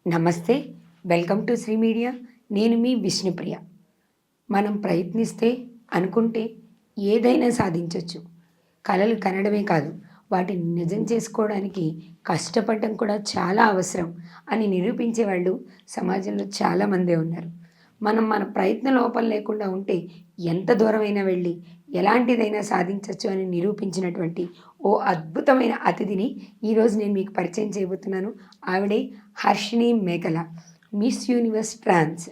నమస్తే, welcome to Shri media. నేను మీ విష్ణుప్రియ. మనం ప్రయత్నిస్తే, అనుకుంటే ఏదైనా సాధించవచ్చు. కలలు కనడమే కాదు, వాటిని నిజం చేసుకోవడానికి కష్టపడడం కూడా చాలా అవసరం అని నిరూపించే వాళ్ళు సమాజంలో చాలామందే ఉన్నారు. మనం మన ప్రయత్న లోపం లేకుండా ఉంటే ఎంత దూరమైనా వెళ్ళి ఎలాంటిదైనా సాధించవచ్చు అని నిరూపించినటువంటి ఓ అద్భుతమైన అతిథిని ఈరోజు నేను మీకు పరిచయం చేయబోతున్నాను. ఆవిడే హర్షిణి మేకల, మిస్ యూనివర్స్ ట్రాన్స్.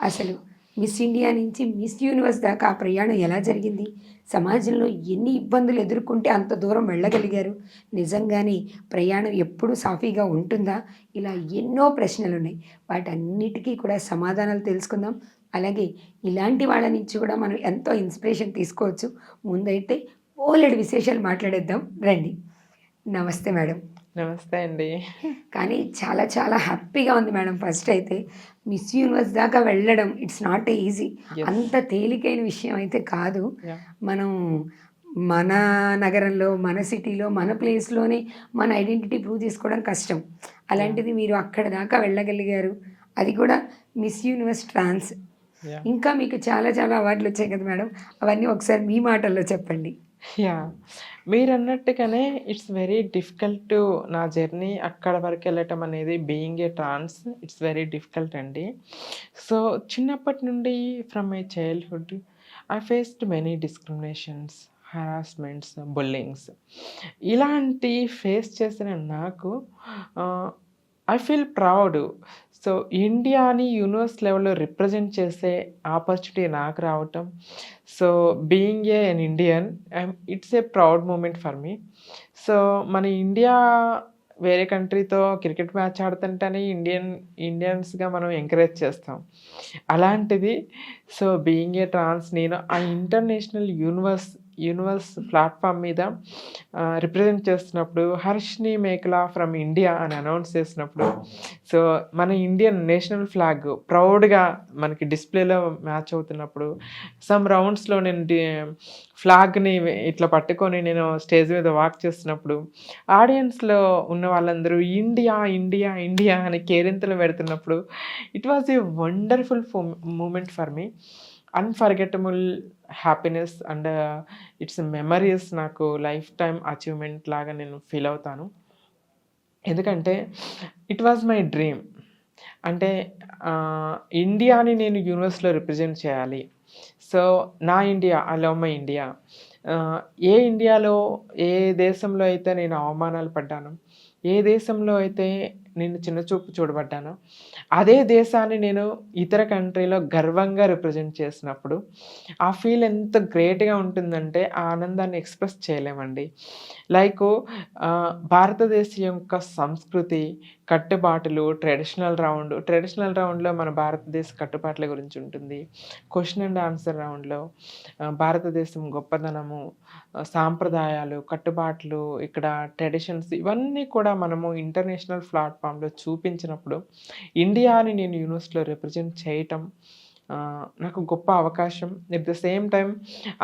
అసలు మిస్ ఇండియా నుంచి మిస్ యూనివర్స్ దాకా ఆ ప్రయాణం ఎలా జరిగింది, సమాజంలో ఎన్ని ఇబ్బందులు ఎదుర్కొంటే అంత దూరం వెళ్ళగలిగారు, నిజంగానే ప్రయాణం ఎప్పుడు సాఫీగా ఉంటుందా, ఇలా ఎన్నో ప్రశ్నలు ఉన్నాయి. వాటన్నిటికీ కూడా సమాధానాలు తెలుసుకుందాం. అలాగే ఇలాంటి వాళ్ళ నుంచి కూడా మనం ఎంతో ఇన్స్పిరేషన్ తీసుకోవచ్చు. ముందైతే బోలెడు విశేషాలు మాట్లాడేద్దాం రండి. నమస్తే మేడం. నమస్తే అండి. కానీ చాలా చాలా హ్యాపీగా ఉంది మేడం. ఫస్ట్ అయితే మిస్ యూనివర్స్ దాకా వెళ్ళడం it's not a easy. Yes. అంత తేలికైన విషయం అయితే కాదు. Yeah. మనం మన నగరంలో, మన సిటీలో, మన ప్లేస్లోనే మన ఐడెంటిటీ ప్రూవ్ చేసుకోవడం కష్టం. అలాంటిది మీరు అక్కడ దాకా వెళ్ళగలిగారు, అది కూడా మిస్ యూనివర్స్ ట్రాన్స్. Yeah. ఇంకా మీకు చాలా చాలా అవార్డులు వచ్చాయి కదా మేడం, అవన్నీ ఒకసారి మీ మాటల్లో చెప్పండి. యా మీరన్నట్టుగానే ఇట్స్ వెరీ డిఫికల్ట్ టు నా జర్నీ అక్కడ వరకు వెళ్ళటం అనేది being a trans it's very difficult అండి. సో చిన్నప్పటి నుండి from my childhood I faced many discriminations, harassments, bullyings. ఇలాంటి ఫేస్ చేసిన నాకు ఐ ఫీల్ ప్రౌడ్. సో ఇండియాని యూనివర్స్ లెవెల్లో రిప్రజెంట్ చేసే ఆపర్చునిటీ నాకు రావటం, so being a an Indian it's a proud moment for me. So మన ఇండియా వేరే కంట్రీతో క్రికెట్ మ్యాచ్ ఆడుతుంటేనే ఇండియన్స్గా మనం ఎంకరేజ్ చేస్తాం. అలాంటిది సో బీయింగ్ ఏ ట్రాన్స్ నేను ఆ ఇంటర్నేషనల్ యూనివర్స్ ప్లాట్ఫామ్ మీద రిప్రజెంట్ చేస్తున్నప్పుడు హర్షిణి మేకలా ఫ్రమ్ ఇండియా అని అనౌన్స్ చేసినప్పుడు, సో మన ఇండియన్ నేషనల్ ఫ్లాగ్ ప్రౌడ్గా మనకి డిస్ప్లేలో మ్యాచ్ అవుతున్నప్పుడు సమ్ రౌండ్స్లో నేను ఫ్లాగ్ని ఇట్లా పట్టుకొని నేను స్టేజ్ మీద వాక్ చేస్తున్నప్పుడు ఆడియన్స్లో ఉన్న వాళ్ళందరూ ఇండియా ఇండియా ఇండియా అని కేరింతలు పెడుతున్నప్పుడు it was a wonderful moment for me. Unforgettable happiness and its memories, నాకు లైఫ్ టైం అచీవ్మెంట్ లాగా నేను ఫీల్ అవుతాను. ఎందుకంటే ఇట్ వాజ్ మై డ్రీమ్. అంటే ఇండియాని నేను యూనివర్స్లో రిప్రజెంట్ చేయాలి. సో నా India, I love my India. ఏ ఇండియాలో ఏ దేశంలో అయితే నేను అవమానాలు పడ్డాను, ఏ దేశంలో అయితే నేను చిన్నచూపు చూడబడ్డానో అదే దేశాన్ని నేను ఇతర కంట్రీలో గర్వంగా రిప్రజెంట్ చేసినప్పుడు ఆ ఫీల్ ఎంత గ్రేట్గా ఉంటుందంటే ఆ ఆనందాన్ని ఎక్స్ప్రెస్ చేయలేమండి. లైక్ భారతదేశం యొక్క సంస్కృతి, కట్టుబాటులు, ట్రెడిషనల్ రౌండ్లో మన భారతదేశ కట్టుబాట్ల గురించి ఉంటుంది. క్వశ్చన్ అండ్ ఆన్సర్ రౌండ్లో భారతదేశం గొప్పదనము, సాంప్రదాయాలు, కట్టుబాట్లు, ఇక్కడ ట్రెడిషన్స్ ఇవన్నీ కూడా మనము ఇంటర్నేషనల్ ప్లాట్ఫామ్లో చూపించినప్పుడు ఇండియాని నేను యూనివర్స్లో రిప్రజెంట్ చేయటం నాకు గొప్ప అవకాశం. ఎట్ ద సేమ్ టైం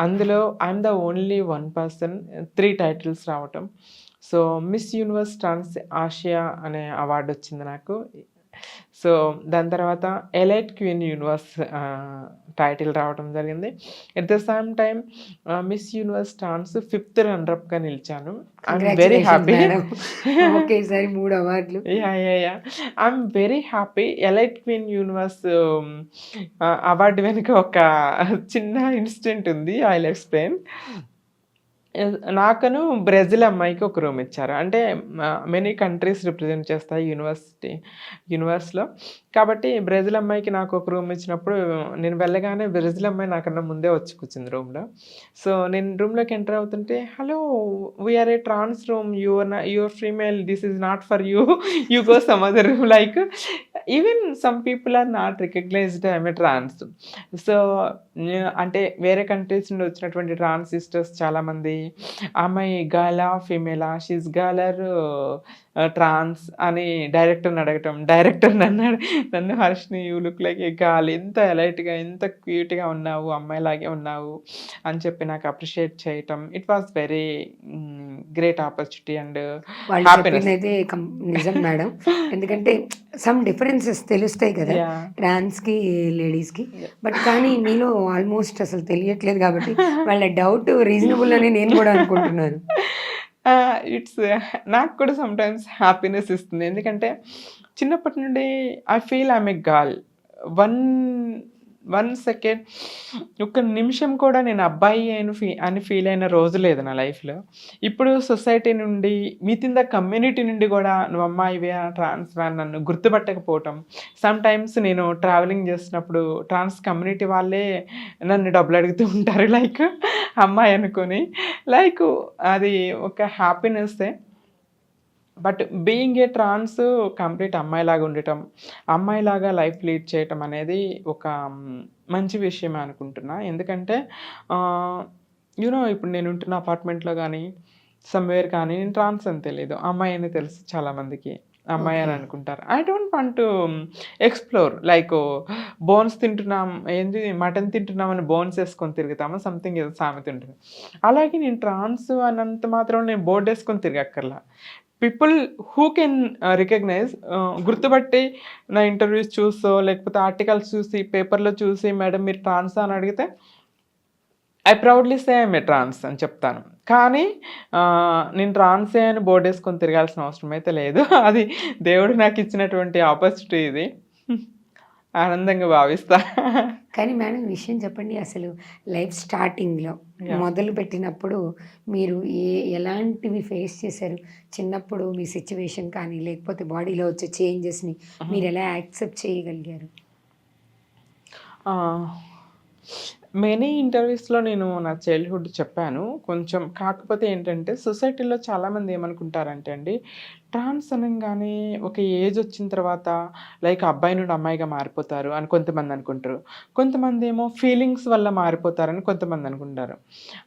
అందులో I'm the only one person 3 titles రావటం. సో మిస్ యూనివర్స్ ట్రాన్స్ ఆసియా అనే అవార్డు వచ్చింది నాకు. సో దాని తర్వాత ఎలైట్ క్వీన్ యూనివర్స్ టైటిల్ రావడం జరిగింది. At the same time miss universe trans 5th రన్నర్అప్గా నిలిచాను. I'm very happy. ఒకేసారి 3 అవార్డులు. I'm very happy. Elite queen universe award వెనుక ఒక చిన్న ఇన్సిడెంట్ ఉంది, ఐ విల్ ఎక్స్ప్లెయిన్. నాకను బ్రెజిల్ అమ్మాయికి ఒక రూమ్ ఇచ్చారు. అంటే మెనీ కంట్రీస్ రిప్రజెంట్ చేస్తాయి యూనివర్స్లో. కాబట్టి బ్రెజిల్ అమ్మాయికి నాకు ఒక రూమ్ ఇచ్చినప్పుడు నేను వెళ్ళగానే బ్రెజిల్ అమ్మాయి నాకన్నా ముందే వచ్చి కూర్చుంది రూమ్లో. సో నేను రూమ్లోకి ఎంటర్ అవుతుంటే, hello we're a trans room, your female, this is not for you, you go some other room. Like even some people are not recognised I'm a trans. So అంటే వేరే కంట్రీస్ నుండి వచ్చినటువంటి trans sisters చాలామంది, "అమ్మాయి గర్లా? ఫీమేలా? She's girl or trans" అని డైరెక్టర్‌ని అడగటం. డైరెక్టర్ నన్ను "Harshini you look like a girl. ఎంత ఎలైట్‌గా, ఎంత క్యూట్‌గా ఉన్నావు. అమ్మాయిలాగే ఉన్నావు" అని చెప్పి నాకు అప్రిషియేట్ చేయటం. It was very great opportunity and వాళ్ళు హ్యాపీనెస్. చెప్పిందైతే నిజం మేడం. ఎందుకంటే సమ్ డిఫరెన్సెస్ తెలుస్తాయి కదా! యాహ్! ట్రాన్స్‌కి, లేడీస్‌కి. బట్ కానీ మీలో ఆల్మోస్ట్ అసలు తెలియట్లేదు కాబట్టి వాళ్ళ డౌట్ రీజనబుల్ అని నేను కూడా అనుకుంటున్నాను. ఇట్స్ నాకు కూడా సమ్‌టైమ్స్ హ్యాపీనెస్ ఇస్తుంది. ఎందుకంటే చిన్నప్పటి నుండి I feel I'm a girl. One one second, ఒక్క నిమిషం కూడా నేను అబ్బాయి అని ఫీల్ అయిన రోజు లేదు నా లైఫ్‌లో. ఇప్పుడు సొసైటీ నుండి, వితిన్ ద కమ్యూనిటీ నుండి కూడా "నువ్వు అమ్మాయివా? ట్రాన్స్‌వా?" అని నన్ను గుర్తుపట్టకపోవటం. సమ్‌టైమ్స్ నేను ట్రావెలింగ్ చేస్తున్నప్పుడు ట్రాన్స్ కమ్యూనిటీ వాళ్ళే నన్ను డబ్బులు అడుగుతూ ఉంటారు. లైక్ అమ్మాయి అనుకోని. లైక్ అది ఒక హ్యాపీనెస్సే. But being a trans complete అమ్మాయిలాగా ఉండటం, అమ్మాయిలాగా లైఫ్ లీడ్ చేయటం అనేది ఒక మంచి విషయమే అనుకుంటున్నా. ఎందుకంటే ఇప్పుడు నేను ఉంటున్న అపార్ట్మెంట్‌లో గానీ, సమ్‌వేర్ కానీ నేను ట్రాన్స్ అని తెలీదు. అమ్మాయి అని తెలుసు చాలామందికి. అమ్మాయి అని ఓకే. అనుకుంటారు. I don't want to explore like bones తింటున్నాం, ఏంది మటన్ తింటున్నామని బోన్స్ ఏసుకొని తిరుగుతామా, సంథింగ్ ఏదో సామెత ఉంటుంది. అలాగే నేను ట్రాన్స్ అన్నంత మాత్రాన నేను బోర్డేసుకొని తిరగక్కర్లా. పీపుల్ హూ కెన్ రికగ్నైజ్, గుర్తుపట్టి నా ఇంటర్వ్యూస్ చూసో, లేకపోతే ఆర్టికల్స్ చూసి, పేపర్‌లో చూసి, "మేడం మీరు ట్రాన్సా?" అని అడిగితే, I proudly say I'm a trans అని చెప్తాను. కానీ నేను ట్రాన్సే అని బోర్డేసుకొని తిరగాల్సిన అవసరం అయితే లేదు. అది దేవుడు నాకిచ్చినటువంటి ఆపర్చునిటీ ఇది. ఆనందంగా భావిస్తా. కానీ మేడం విషయం చెప్పండి అసలు లైఫ్ స్టార్టింగ్‌లో యాహ్! మొదలుపెట్టినప్పుడు మీరు ఎలాంటివి ఫేస్ చేశారు? చిన్నప్పుడు మీ సిట్యుయేషన్ కానీ, లేకపోతే బాడీలో వచ్చే చేంజెస్‌ని మీరెలా యాక్సెప్ట్ చేయగలిగారు? ఆహ్, మెనీ ఇంటర్వ్యూస్‌లో నేను నా చైల్డ్‌హుడ్ చెప్పాను. కొంచెం కాకపోతే ఏంటంటే సొసైటీలో చాలామంది ఏమనుకుంటారంటే అండి, ట్రాన్స్ అనంగానే ఒక ఏజ్ వచ్చిన తర్వాత లైక్ అబ్బాయి నుండి అమ్మాయిగా మారిపోతారు అని కొంతమంది అనుకుంటారు. కొంతమందేమో ఫీలింగ్స్ వల్ల మారిపోతారని కొంతమంది అనుకుంటారు.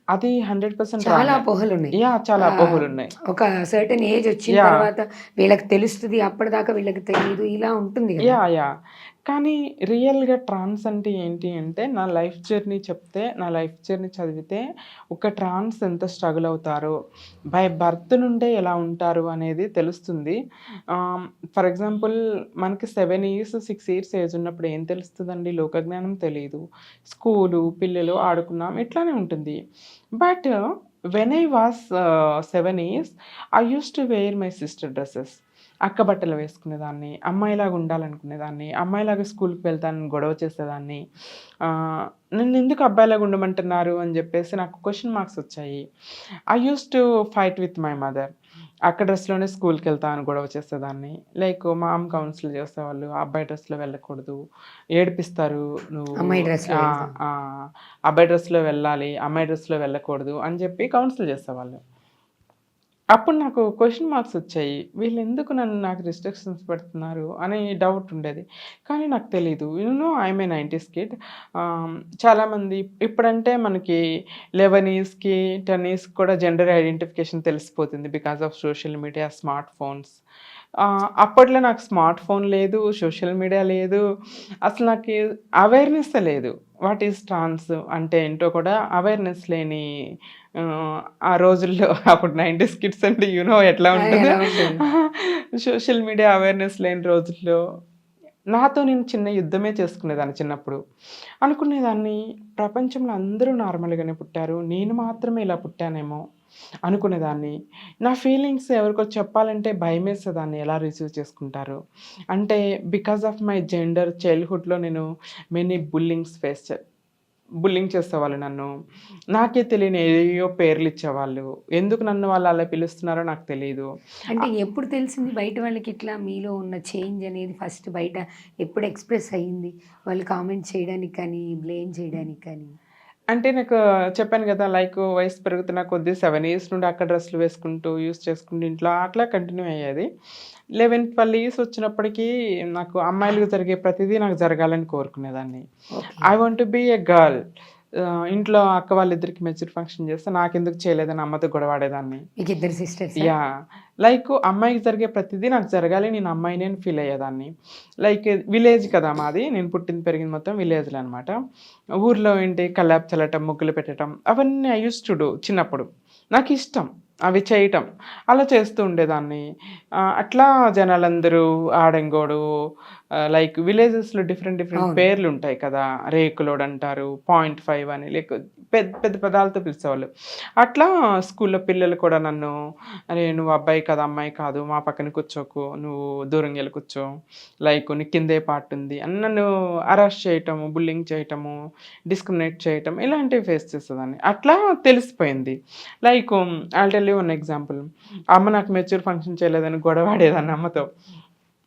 అది 100% చాలా రాంగ్. అపోహలున్నాయి. యాహ్! చాలా ఆహ్, అపోహలున్నాయి. ఒక సర్టెన్ ఏజ్ వచ్చిన యాహ్! తర్వాత వీళ్ళకి తెలుస్తది. అప్పటిదాకా వీళ్ళకి తెలీదు. ఇలా ఉంటుంది గదా! యాహ్! కానీ రియల్‌గా ట్రాన్స్ అంటే ఏంటి అంటే, నా లైఫ్ జర్నీ చెప్తే, నా లైఫ్ జర్నీ చదివితే, ఒక ట్రాన్స్ ఎంత స్ట్రగుల్ అవుతారో, బై బర్త్ నుండే ఎలా ఉంటారు అనేది తెలుస్తుంది. ఫర్ ఎగ్జాంపుల్ మనకి 7 ఇయర్స్, 6 ఇయర్స్ ఏజ్ ఉన్నప్పుడు ఏం తెలుస్తదండి? లోకజ్ఞానం తెలీదు. స్కూలు, పిల్లలు, ఆడుకున్నాం ఇట్లానే ఉంటుంది. But when I was 7 years, I used to wear my sister dresses. అక్క బట్టలు వేసుకునేదాన్ని. అమ్మాయిలాగా ఉండాలనుకునేదాన్ని. అమ్మాయిలాగా స్కూలుకి వెళ్తానని గొడవ చేసేదాన్ని. నన్నెందుకు అబ్బాయిలాగా ఉండమంటున్నారు అని జెప్పేసి నాకు క్వెషన్ మార్క్స్ వచ్చాయి. I used to fight with my mother. అక్క డ్రెస్‌లోనే స్కూలుకెళ్తా అని గొడవ చేసేదాన్ని. లైక్ మా అమ్మ కౌన్సిల్ చేసేవాళ్ళు. అబ్బాయి డ్రెస్‌లో వెళ్ళకూడదు. ఏడిపిస్తారు నువ్వు. అమ్మాయి డ్రెస్‌లో ఆ! వెళ్తే. ఆ! అబ్బాయి డ్రెస్‌లో వెళ్ళాలి. అమ్మాయి డ్రెస్‌లో వెళ్ళకూడదు అని జెప్పి కౌన్సిల్ చేసేవాళ్ళు. అప్పుడు నాకు క్వెషన్ మార్క్స్ వచ్చాయి. వీళ్ళెందుకు నాకు రిస్ట్రిక్షన్స్ పెడుతున్నారు అని డౌట్ ఉండేది. కానీ నాకు తెలీదు. ఐయామ్ ఏ 90స్ కిడ్. చాలామంది ఇప్పుడంటే మనకి 11 ఇయర్స్‌కి, 10 ఇయర్స్‌కి కూడా జెండర్ ఐడెంటిఫికేషన్ తెలిసిపోతుంది because of social media, smart phones. అప్పట్లో నాకు స్మార్ట్ ఫోన్ లేదు, సోషల్ మీడియా లేదు. అసలు నాకి అవేర్‌నెస్సే లేదు. వాట్ ఈస్ ట్రాన్స్ అంటే ఏంటో కూడా అవేర్‌నెస్ లేని ఆ రోజుల్లో అప్పుడు 90స్ కిడ్స్ అంటే ఎట్లా ఉంటదో. ఎలా ఉంటుంది? సోషల్ మీడియా అవేర్‌నెస్ లేని రోజుల్లో నాతో నేను చిన్న యుద్ధమే చేసుకునేదాన్ని చిన్నప్పుడు. అనుకునేదాన్ని ప్రపంచంలో అందరూ నార్మల్‌గానే పుట్టారు. నేను మాత్రమే ఇలా పుట్టానేమో అనుకునేదాన్ని. నా ఫీలింగ్స్ ఎవరికో చెప్పాలంటే భయమేసేదాన్ని. ఎలా రిసీవ్ చేసుకుంటారో. అంటే బికాస్ ఆఫ్ మై జెండర్ చైల్డ్‌హుడ్‌లో నేను మెనీ బుల్లింగ్ చేసేవాళ్ళు నన్ను. నాకే తెలియని ఏయేయో పేర్లిచ్చేవాళ్ళు. ఎందుకు నన్ను వాళ్ళు అలా పిలుస్తున్నారో నాకు తెలీదు. అంటే ఎప్పుడు తెలిసింది బయట వాళ్ళకి ఇట్లా మీలో ఉన్న చేంజ్ అనేది ఫస్ట్ బయట ఎప్పుడు ఎక్స్‌ప్రెస్ అయింది? వాళ్ళు కామెంట్ చేయడానికి కానీ, బ్లేమ్ చేయడానికి కానీ? అంటే నాకు చెప్పాను గదా! లైక్ వయసు పెరుగుతున్న కొద్దీ 7 ఇయర్స్ నుండి అక్క డ్రెస్సులు వేసుకుంటూ, యూజ్ చేసుకుంటూ ఇంట్లో అట్లా కంటిన్యూ అయ్యేది. 11, 12 ఇయర్స్ వచ్చినప్పటికి నాకు అమ్మాయిలకు జరిగే ప్రతిదీ నాకు జరగాలని కోరుకునేదాన్ని. Okay. I want to be a girl. ఇంట్లో అక్క వాళ్ళిద్దరికి మెచ్యూర్ ఫంక్షన్ చేస్తే నాకెందుకు చేయలేదని అమ్మతో గొడవాడేదాన్ని. మీకు ఇద్దరు సిస్టర్సా? యాహ్! లైక్ అమ్మాయికి జరిగే ప్రతిదీ నాకు జరగాలి. నేను అమ్మాయినే అని ఫీల్ అయ్యేదాన్ని. లైక్ విలేజ్ కదా మాది. నేను పుట్టింది, పెరిగింది మొత్తం విలేజ్‌లో అనమాట. ఊర్లో ఏంటి కల్లాపు చల్లటం, ముగ్గులు పెట్టటం అవన్నీ ఐ యూజ్డ్ టు డూ చిన్నప్పుడు. నాకిష్టం అవి చేయటం. అలా చేస్తూ ఉండేదాన్ని. అట్లా జనాలందరూ ఆడంగోడు లైక్ విలేజెస్‌లో డిఫరెంట్ డిఫరెంట్ అవును. పేర్లుంటాయి కదా! రేకులోడంటారు, 0.5 అని పెద్ద పెద్ద పదాలతో పిలిచేవాళ్ళు. అట్లా స్కూల్‌లో పిల్లలు కూడా నన్ను "అరే! నువ్వు అబ్బాయి కదా! అమ్మాయి కాదు. మా పక్కన కూర్చోకు. నువ్వు దూరంగా ఎళ్లి కూర్చో. లైక్ నీకు కిందే పార్ట్ ఉంది" అని నన్ను అరెస్ట్ చేయటము, బుల్లింగ్ చేయటము, డిస్క్రిమినేట్ చేయటం ఇలాంటివి ఫేస్ చేసేదాన్ని. అట్లా తెలిసిపోయింది. Like I'll tell you one example. అమ్మ నాకు మెచ్యూర్ ఫంక్షన్ చేయలేదని గొడవాడేదాన్ని అమ్మతో.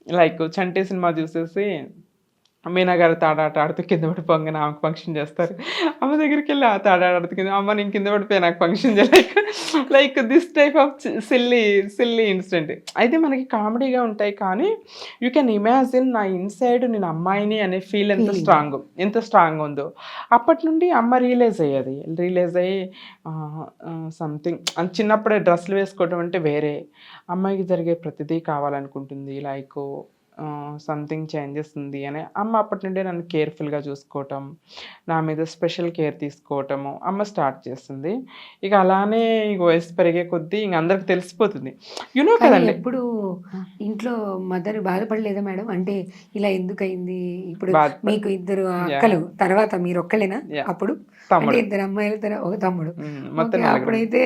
లైక్ 'చంటి' సినిమా చూసేసి మీనా గారు తాడాట ఆడుతూ కింద పడిపోంగానే ఆమెకు ఫంక్షన్ చేస్తారు. అమ్మ దగ్గరికెళ్ళి ఆ తాడాట ఆడుతూ కింద అమ్మ నేను కింద పడిపోయా నాకు ఫంక్షన్ చేయలేక like this type of silly incident. అయితే మనకి కామెడీగా ఉంటాయి కానీ యూ కెన్ ఇమాజిన్ నా ఇన్సైడ్ నేను అమ్మాయిని అనే ఫీల్ ఫీలింగ్. ఎంత స్ట్రాంగ్ ఉందో. అప్పటి నుండి అమ్మ రియలైజ్ అయ్యేది. రియలైజ్ అయ్యి సంథింగ్ చిన్నప్పుడే డ్రెస్సులు వేసుకోవడం అంటే వేరే. అమ్మాయికి జరిగే ప్రతిదీ కావాలనుకుంటుంది. లైక్ సంథింగ్ చేంజెస్ ఉంది అని అమ్మ అప్పటి నుండే నన్ను కేర్‌ఫుల్‌గా చూసుకోవటం, నా మీద స్పెషల్ కేర్ తీసుకోవటము అమ్మ స్టార్ట్ చేసింది. ఇక అలానే ఇక వయసు పెరిగే కొద్దీ ఇంక అందరికి తెలిసిపోతుంది. యూ నో కానీ కదండీ! ఎప్పుడు ఇంట్లో మదర్ బాధపడలేదా మేడం? అంటే ఇలా ఎందుకయింది? ఇప్పుడు బాధప మీకు ఇద్దరు యాహ్! అక్కలు, తర్వాత మీరొక్కళ్ళేనా యాహ్! అప్పుడు? అంటే తమ్ముడు. ఇద్దరు అమ్మాయిలు, ఒక తమ్ముడు. మొత్తం ఓకే. నలుగురం. అప్పుడైతే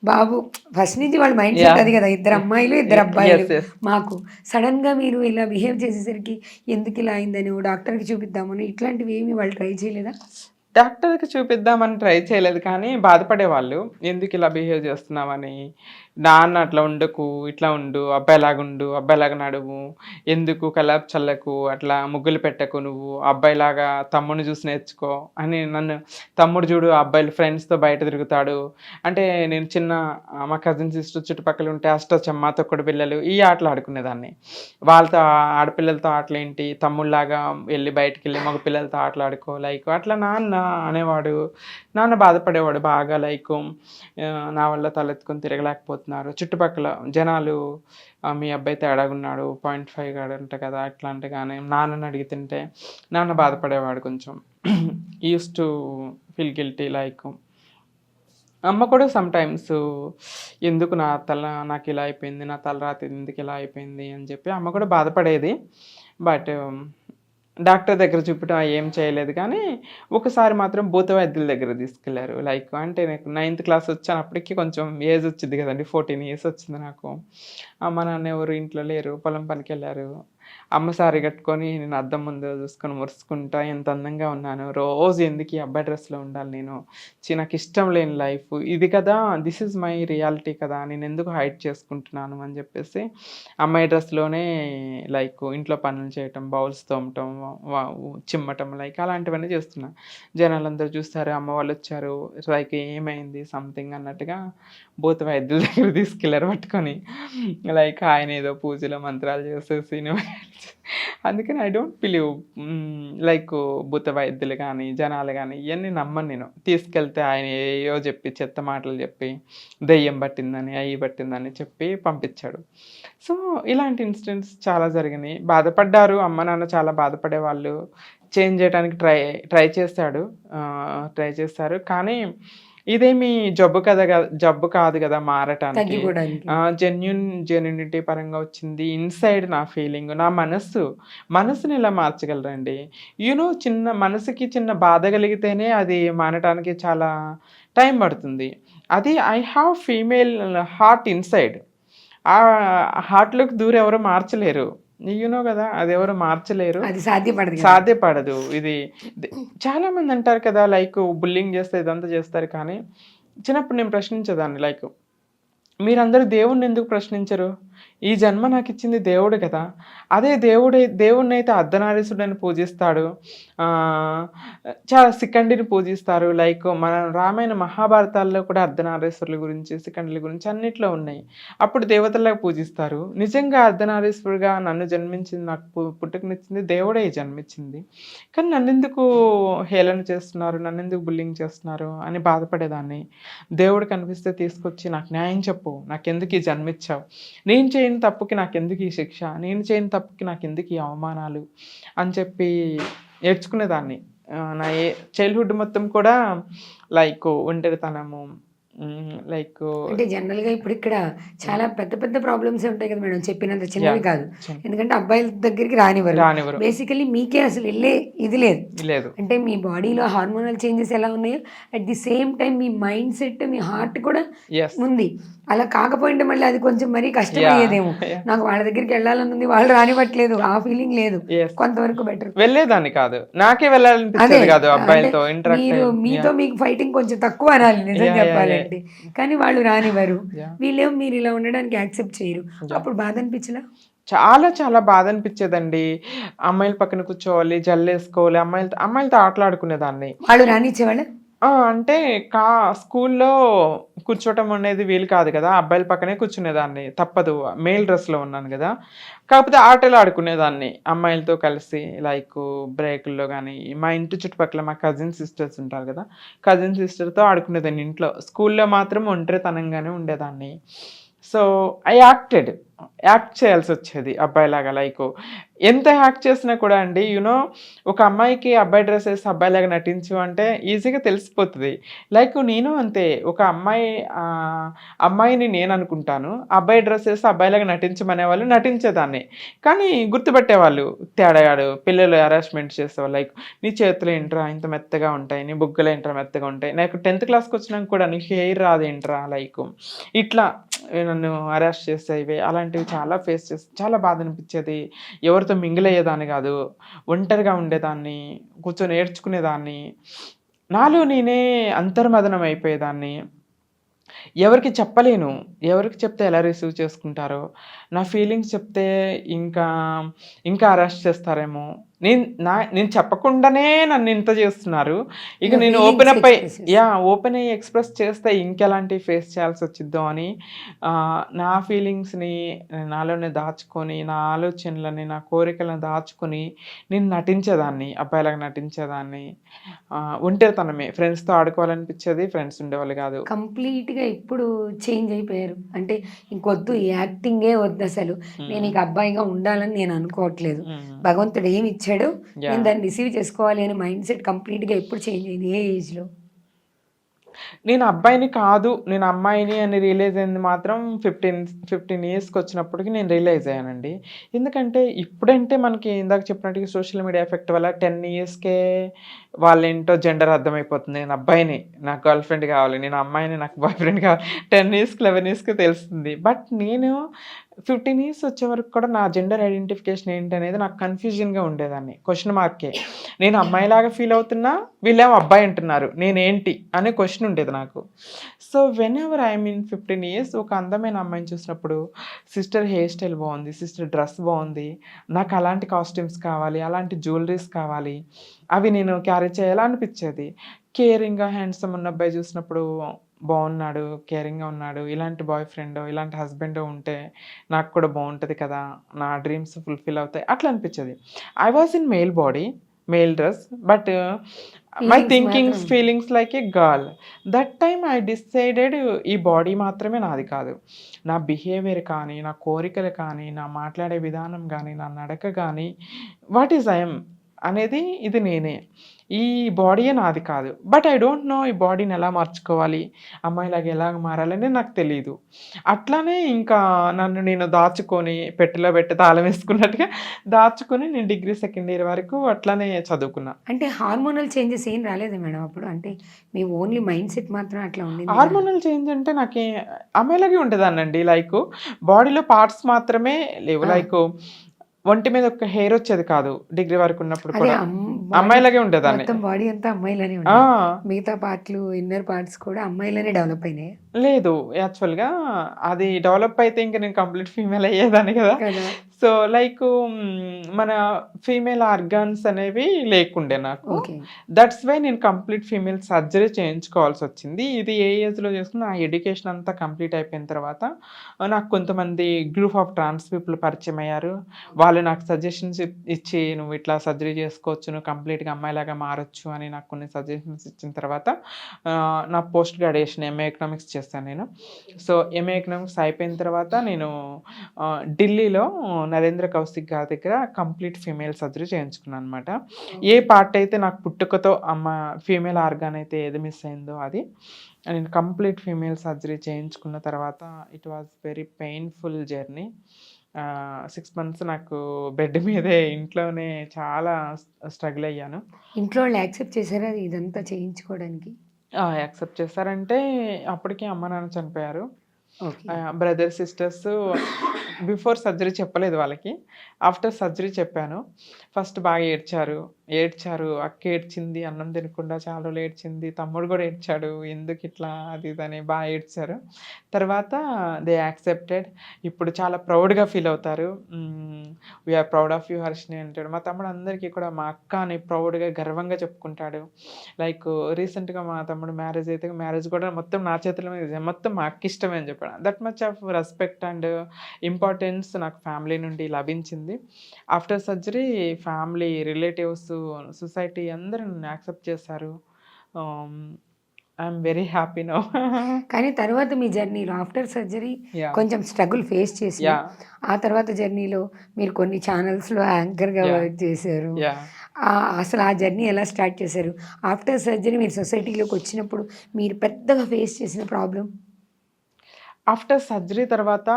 బాబు ఫస్ట్ నుంచి వాళ్ళ మైండ్ సెట్ యాహ్! అది కదా! ఇద్దరు అమ్మాయిలు, ఇద్దరు అబ్బాయిలు యెస్. యెస్. మాకు. సడెన్‌గా మీరు ఇలా బిహేవ్ చేసేసరికి ఎందుకిలా అయిందని డాక్టర్‌కి చూపిద్దామని ఇట్లాంటివి ఏమి వాళ్ళు ట్రై చేయలేదా? డాక్టర్‌కి చూపిద్దామని ట్రై చేయలేదు కానీ బాధపడేవాళ్ళు. ఎందుకు ఇలా బిహేవ్ చేస్తున్నావని. నాన్న అట్లా ఉండకు, ఇట్లా ఉండు, అబ్బాయిలాగుండు, అబ్బాయిలాగా నడువు, ఎందుకు కల్లాపు చల్లకు, అట్లా ముగ్గులు పెట్టకు నువ్వు, అబ్బాయిలాగా తమ్ముడిని చూసి నేర్చుకో అని నన్ను తమ్ముడు చూడు అబ్బాయిలు ఫ్రెండ్స్‌తో బయట తిరుగుతాడు. అంటే నేను మా కజిన్ సిస్టర్ చుట్టుపక్కల ఉంటే అష్టచమ్మ, తొక్కుడు బిళ్ళలు ఈ ఆటలు ఆడుకునేదాన్ని. వాళ్ళతో ఆడపిల్లలతో ఆటలేంటి, తమ్ముడిలాగా వెళ్ళి బయటికెళ్ళి మగ పిల్లలతో ఆటలాడుకో లైక్ అట్లా నాన్న అనేవాడు. నాన్న బాధపడేవాడు బాగా లైక్ నా వల్ల తలెత్తుకొని తిరగలేకపోతున్నారు. చుట్టుపక్కల జనాలు మీ అబ్బాయి తేడాగున్నాడు 0.5 గాడంట కదా! అట్లా అంటే గానీ నాన్నని అడుగుతుంటే నాన్న బాధపడేవాడు కొంచెం. Used to feel guilty like అమ్మ కూడా సమ్‌టైమ్స్ ఎందుకు నాకిలా అయిపోయింది, నా తలరాత ఎందుకిలా అయిపోయింది అని చెప్పి అమ్మ కూడా బాధపడేది. బట్ డాక్టర్ దగ్గర చూపటం ఏం చేయలేదు కానీ, ఒకసారి మాత్రం భూత వైద్యుల దగ్గర తీసుకెళ్లారు. లైక్ అంటే నాకు 9థ్ క్లాస్ వచ్చానప్పటికి కొంచెం ఏజ్ వచ్చిద్ది కదండీ! 14 ఇయర్స్ వచ్చింది నాకు. అమ్మ, నాన్న ఎవరు ఇంట్లో లేరు. పొలం పనికెళ్లారు. అమ్మ సారీ కట్టుకొని నేను అద్దం ముందు చూసుకొని మురుసుకుంటా ఎంత అందంగా ఉన్నాను. రోజు ఎందుకు ఈ అబ్బాయి డ్రెస్‌లో ఉండాలి నేను. నాకిష్టం లేని లైఫ్ ఇది కదా! దిస్ ఈజ్ మై రియాలిటీ కదా! నేనెందుకు హైడ్ చేసుకుంటున్నాను అని చెప్పేసి అమ్మాయి డ్రెస్‌లోనే లైక్ ఇంట్లో పనులు చేయటం, బౌల్స్ తోమటం, చిమ్మటం లైక్ అలాంటివన్నీ చేస్తున్నా. జనాలందరూ చూస్తారు. అమ్మ వాళ్ళొచ్చారు. లైక్ ఏమైంది సంథింగ్ అన్నట్టుగా భూత వైద్యుల దగ్గర తీసుకెళ్లారు పట్టుకొని. లైక్ ఆయన ఏదో పూజలు, మంత్రాలు చేసేసి అందుకని ఐ డోంట్ బిలీవ్ లైక్ భూత వైద్యులు గానీ, జనాలు గానీ ఇయన్నీ నమ్మను నేను. తీసుకెళ్తే ఆయన ఏయేయో చెప్పి, చెత్త మాటలు చెప్పి, దెయ్యం పట్టిందని, అయి పట్టిందని చెప్పి పంపించాడు. సో, ఇలాంటి ఇన్సిడెంట్స్ చాలా జరిగినాయి. బాధపడ్డారు. అమ్మ, నాన్న చాలా బాధపడేవాళ్ళు. చేంజ్ చేయడానికి ట్రై చేశారు. కానీ ఇదేమి జబ్బు కాదు గదా! మారటానికి. తగ్గిపోవడానికి. జెన్యూనిటీ పరంగా వచ్చింది. ఇన్‌సైడ్ నా ఫీలింగ్, నా మనసుని ఎలా మార్చగలరండి? మనసుకి చిన్న బాధ కలిగితేనే అది మానటానికి చాలా టైం పడుతుంది. అది I have female heart inside. ఆ హార్ట్‌లోకి దూరి ఎవరు మార్చలేరు. గదా! అదెవరు మార్చలేరు. అది సాధ్యపడదు కదా! సాధ్యపడదు. ఇది చాలామంది అంటారు కదా! లైక్ బుల్లింగ్ చేస్తే ఇదంతా చేస్తారు కానీ, చిన్నప్పుడు నేను ప్రశ్నించేదాన్ని లైక్ మీరందరూ దేవుడిని ఎందుకు ప్రశ్నించరు? ఈ జన్మ నాకు ఇచ్చింది దేవుడు కదా, అదే దేవుడిని అయితే అర్ధనారీశ్వరుడని పూజిస్తాడు, చాలా శిఖండిని పూజిస్తారు. లైక్ మన రామాయణ మహాభారతాల్లో కూడా అర్ధనారీశ్వరుల గురించి శిఖండుల గురించి అన్నిట్లో ఉన్నాయి. అప్పుడు దేవతలకు పూజిస్తారు. నిజంగా అర్ధనారీశ్వరుడుగా నన్ను జన్మించింది, నాకు పుట్టుకనిచ్చింది దేవుడే జన్మించింది. కానీ నన్నెందుకు హేళన చేస్తున్నారు, నన్నెందుకు బుల్లింగ్ చేస్తున్నారు అని బాధపడేదాన్ని. దేవుడు కనిపిస్తే తీసుకొచ్చి నాకు న్యాయం చెప్పు, నాకెందుకు ఈ జన్మించావు, నేను చేయని తప్పుకి నాకెందుకు ఈ శిక్ష, నేను చేయని తప్పుకి నాకెందుకు ఈ అవమానాలు అని చెప్పి నేర్చుకునేదాన్ని. నా చైల్డ్హుడ్ మొత్తం కూడా లైక్ ఒంటరితనము, లైక్ అంటే జనరల్గా ఇప్పుడు ఇక్కడ చాలా పెద్ద పెద్ద ప్రాబ్లమ్స్ ఉంటాయి కదా మేడం, చెప్పినంత చిన్నవి కాదు. ఎందుకంటే అబ్బాయిల దగ్గరికి రానివ్వరు. బేసికలీ మీకే అసలు వెళ్ళే ఇది లేదు. అంటే మీ బాడీలో హార్మోనల్ చేంజెస్ ఎలా ఉన్నాయో at the same time me mind set, me heart కూడా ఉంది. అలా కాకపోయింటే మళ్ళీ అది కొంచెం మరీ కష్టమయ్యేదేమో. నాకు వాళ్ళ దగ్గరికి వెళ్ళాలని ఉంది, వాళ్ళు రానివ్వట్లేదు, ఆ ఫీలింగ్ లేదు. కొంతవరకు బెటర్. వెళ్ళేదాన్ని కాదు, నాకే వెళ్ళాలనిపించేది కాదు అబ్బాయిలతో. మీతో మీకు ఫైటింగ్ కొంచెం తక్కువ అనాలి నిజం చెప్పాలంటే. కానీ వాళ్ళు రానివ్వరు, వీళ్ళేమో మీరు ఇలా ఉండడానికి యాక్సెప్ట్ చేయరు. అప్పుడు బాధ అనిపించలా? చాలా చాలా బాధ అనిపించేదండి. అమ్మాయిల పక్కన కూర్చోవాలి, జల్లేసుకోవాలి, అమ్మాయిలతో ఆటలాడుకునేదాన్ని. వాళ్ళు రానిచ్చేవాళ్ళ? అంటే స్కూల్లో కూర్చోవటం అనేది వీలు కాదు కదా, అబ్బాయిల పక్కనే కూర్చునేదాన్ని, తప్పదు, మెయిల్ డ్రెస్లో ఉన్నాను కదా. కాకపోతే ఆటలు ఆడుకునేదాన్ని అమ్మాయిలతో కలిసి. లైక్ బ్రేకుల్లో కానీ, మా ఇంటి చుట్టుపక్కల మా కజిన్ సిస్టర్స్ ఉంటారు కదా, కజిన్ సిస్టర్తో ఆడుకునేదాన్ని ఇంట్లో. స్కూల్లో మాత్రం ఒంటరితనంగానే ఉండేదాన్ని. సో ఐ యాక్ట్ చేయాల్సి వచ్చేది అబ్బాయిలాగా. లైక్ ఎంత యాక్ట్ చేసినా కూడా అండి, యూనో, ఒక అమ్మాయికి అబ్బాయి డ్రెస్ వేసి అబ్బాయిలాగా నటించు అంటే ఈజీగా తెలిసిపోతుంది. లైక్ నేను అంతే, ఒక అమ్మాయిని నేను అనుకుంటాను, అబ్బాయి డ్రెస్ వేసి అబ్బాయిలాగా నటించమనే వాళ్ళు నటించేదాన్ని. కానీ గుర్తుపట్టేవాళ్ళు, తేడాడు పిల్లలు హెరాస్మెంట్ చేసేవాళ్ళు. లైక్ నీ చేతులు ఏంట్రా ఇంత మెత్తగా ఉంటాయి, నీ బుగ్గలు ఏంట్రా మెత్తగా ఉంటాయి, నాకు 10th క్లాస్కి వచ్చినాక కూడా నీ హెయిర్ రాదేంట్రా, లైక్ ఇట్లా నన్ను అరెస్ట్ చేసేవి. అలాంటివి చాలా ఫేస్ చేసి చాలా బాధ అనిపించేది. ఎవరితో మింగిల్ అయ్యేదాన్ని కాదు, ఒంటరిగా ఉండేదాన్ని, కూర్చొని నేర్చుకునేదాన్ని, నాలో నేనే అంతర్మదనం అయిపోయేదాన్ని. ఎవరికి చెప్పలేను, ఎవరికి చెప్తే ఎలా రిసీవ్ చేసుకుంటారో, నా ఫీలింగ్స్ చెప్తే ఇంకా అరెస్ట్ చేస్తారేమో, నేను చెప్పకుండానే నన్ను ఇంత చేస్తున్నారు, ఇక నేను ఓపెన్ అయ్యి ఎక్స్ప్రెస్ చేస్తే ఇంకెలాంటి ఫేస్ చేయాల్సి వచ్చిద్దో అని నా ఫీలింగ్స్ని నాలోనే దాచుకొని, నా ఆలోచనలని, నా కోరికలను దాచుకొని నేను నటించేదాన్ని, అబ్బాయిలాగా నటించేదాన్ని. ఒంటరితనమే, ఫ్రెండ్స్తో ఆడుకోవాలనిపించేది, ఫ్రెండ్స్ ఉండేవాళ్ళు కాదు. కంప్లీట్గా ఇప్పుడు చేంజ్ అయిపోయారు. అంటే ఇంకొద్దు, ఈ యాక్టింగే వద్దు, అసలు నేను ఇక అబ్బాయిగా ఉండాలని నేను అనుకోవట్లేదు, భగవంతుడు ఏమి ఇచ్చాడు, నేను దాన్ని రిసీవ్ చేసుకోవాలి అనే మైండ్ సెట్ కంప్లీట్గా ఎప్పుడు చేంజ్ అయింది, ఏ ఏజ్లో? నేను అబ్బాయిని కాదు, నేను అమ్మాయిని అని రియలైజ్ అయింది మాత్రం 15 ఇయర్స్కి వచ్చినప్పటికి నేను రియలైజ్ అయ్యానండి. ఎందుకంటే ఇప్పుడంటే మనకి ఇందాక చెప్పినట్టుగా సోషల్ మీడియా ఎఫెక్ట్ వల్ల 10 ఇయర్స్కే వాళ్ళేంటో జెండర్ అర్థమైపోతుంది. నేను అబ్బాయిని, నాకు గర్ల్ ఫ్రెండ్ కావాలి, నేను అమ్మాయిని, నాకు బాయ్ ఫ్రెండ్ కావాలి, 10 ఇయర్స్కి 11 ఇయర్స్కి తెలుస్తుంది. బట్ నేను 15 ఇయర్స్ వచ్చే వరకు కూడా నా జెండర్ ఐడెంటిఫికేషన్ ఏంటనేది నాకు కన్ఫ్యూజన్గా ఉండేదాన్ని, క్వశ్చన్ మార్కే. నేను అమ్మాయిలాగా ఫీల్ అవుతున్నా, వీళ్ళేమో అబ్బాయి అంటున్నారు, నేనేంటి అనే క్వశ్చన్ ఉండేది నాకు. So when ever I mean 15 years ఒక అందమైన అమ్మాయిని చూసినప్పుడు, సిస్టర్ హెయిర్ స్టైల్ బాగుంది, సిస్టర్ డ్రెస్ బాగుంది, నాకు అలాంటి కాస్ట్యూమ్స్ కావాలి, అలాంటి జ్యువెలరీస్ కావాలి, అవి నేను క్యారీ చేయాలా అనిపించేది. కేరింగ్గా హ్యాండ్సమ్ ఉన్న అబ్బాయి చూసినప్పుడు, బాగున్నాడు, కేరింగ్గా ఉన్నాడు, ఇలాంటి బాయ్ ఫ్రెండ్, ఇలాంటి హస్బెండ్ ఉంటే నాకు కూడా బాగుంటుంది కదా, నా డ్రీమ్స్ ఫుల్ఫిల్ అవుతాయి, అట్లా అనిపించేది. I was in male body, male dress, but my thinkings feelings like a girl. That time I decided ఈ బాడీ మాత్రమే నాది కాదు, నా బిహేవియర్ కానీ, నా కోరికలు కానీ, నా మాట్లాడే విధానం కానీ, నా నడక కానీ, వాట్ ఈజ్ ఐఎమ్ అనేది ఇది నేనే, ఈ బాడీయే నాది కాదు. బట్ ఐ డోంట్ నో ఈ బాడీని ఎలా మార్చుకోవాలి, అమ్మాయిలాగా ఎలా మారాలని నాకు తెలియదు. అట్లానే ఇంకా నన్ను నేను దాచుకొని, పెట్టెలో పెట్టి తాళం వేసుకున్నట్టుగా దాచుకొని నేను డిగ్రీ 2nd ఇయర్ వరకు అట్లానే చదువుకున్నా. అంటే హార్మోనల్ చేంజెస్ ఏం రాలేదు మేడం అప్పుడు? అంటే మీ ఓన్లీ మైండ్ సెట్ మాత్రం అట్లా ఉంది? హార్మోనల్ చేంజ్ అంటే నాకు అమ్మాయిలాగే ఉండేదాన్నండి. లైక్ బాడీలో పార్ట్స్ మాత్రమే లేవు. లైక్ ఒంటి మీద ఒక హెయిర్ వచ్చేది కాదు డిగ్రీ వరకు ఉన్నప్పుడు అదే కూడా. బాడీ అమ్మాయిలాగే ఉండేదాన్ని. మొత్తం బాడీ అంతా అమ్మాయిలానే ఆ! ఉండేది. మిగతా పార్ట్లు, ఇన్నర్ పార్ట్స్ కూడా అమ్మాయిలానే డెవలప్ అయినాయి లేదు. యాక్చువల్‌గా అది డెవలప్ అయితే ఇంక నేను కంప్లీట్ ఫీమేల్ అయ్యేదాన్ని కదా! కదా! సో, లైకు మన ఫీమేల్ ఆర్గాన్స్ అనేవి లేకుండే నాకు. ఓకే. దట్స్ వై నేను కంప్లీట్ ఫీమేల్ సర్జరీ చేయించుకోవాల్సొచ్చింది. ఇది ఏ ఏజ్‌లో చేసుకున్నా నా ఎడ్యుకేషన్ అంతా కంప్లీట్ అయిపోయిన తర్వాత నాకు కొంతమంది గ్రూప్ ఆఫ్ ట్రాన్స్ పీపుల్ పరిచయమయ్యారు. వాళ్ళు నాకు సజెషన్స్ ఇచ్చి "నువ్వు ఇట్లా సర్జరీ చేసుకోవచ్చు. నువ్వు కంప్లీట్‌గా అమ్మాయిలాగా మారొచ్చు" అని నాకు కొన్ని సజెషన్స్ ఇచ్చిన తర్వాత నా పోస్ట్ గ్రాడ్యుయేషన్ ఎంఏ ఎకనామిక్స్ చేశాను నేను. సో, ఎంఏ ఎకనామిక్స్ అయిపోయిన తర్వాత నేను ఢిల్లీలో నరేంద్ర కౌశిక్ గారి దగ్గర కంప్లీట్ ఫీమేల్ సర్జరీ చేయించుకున్నాననమాట. ఏ పార్ట్ అయితే నాకు పుట్టుకతో ఫీమేల్ ఆర్గాన్ అయితే ఏది మిస్ అయిందో అది. నేను కంప్లీట్ ఫీమేల్ సర్జరీ చేయించుకున్న తర్వాత it was very painful journey. 6 months నాకు బెడ్ మీదే ఇంట్లోనే చాలా స్ట్రగుల్ అయ్యాను. ఇంట్లో వాళ్ళు యాక్సెప్ట్ చేసారా ఇదంతా చేయించుకోవడానికి? యాక్సెప్ట్ చేశారంటే అప్పటికే అమ్మ, నాన్న చనిపోయారు. Okay. Brother, sisters before surgery చెప్పలేదు వాళ్ళకి. ఆఫ్టర్ సర్జరీ చెప్పాను. ఫస్ట్ బాగా ఏడ్చారు. అక్క ఏడ్చింది, అన్నం తినకుండా చాలా రోజులు ఏడ్చింది. తమ్ముడు కూడా ఏడ్చాడు. ఎందుకిట్లా అది ఇది అని ఏడ్చారు. తర్వాత దే యాక్సెప్టెడ్. ఇప్పుడు చాలా ప్రౌడ్‌గా ఫీల్ అవుతారు. "We are proud of you Harshini" అంటాడు. మా తమ్ముడు అందరికీ కూడా మా అక్క అని ప్రౌడ్‌గా, గర్వంగా చెప్పుకుంటాడు. లైక్ రీసెంట్‌గా మా తమ్ముడు మ్యారేజ్ అయితే మ్యారేజ్ కూడా మొత్తం నా చేతుల మీద చేశాను. మొత్తం మా అక్కిష్టమే అని చెప్పాడు. That much of respect and importance నాకు ఫ్యామిలీ నుండి లభించింది. After surgery family, relatives, society అందరూ నన్ను యాక్సెప్ట్ చేశారు. I'm very happy now. కానీ తర్వాత మీ జర్నీలో ఆఫ్టర్ సర్జరీ యాహ్! కొంచెం స్ట్రగుల్ ఫేస్ చేసి, యాహ్! ఆ తర్వాత జర్నీలో మీరు కొన్ని ఛానల్స్‌లో యాంకర్‌గా యాహ్! వర్క్ చేశారు. యాహ్! అసలు ఆ జర్నీ ఎలా స్టార్ట్ చేశారు? ఆఫ్టర్ సర్జరీ మీరు సొసైటీలోకి వచ్చినప్పుడు మీరు పెద్దగా ఫేస్ చేసిన ప్రాబ్లమ్? ఆఫ్టర్ సర్జరీ తర్వాత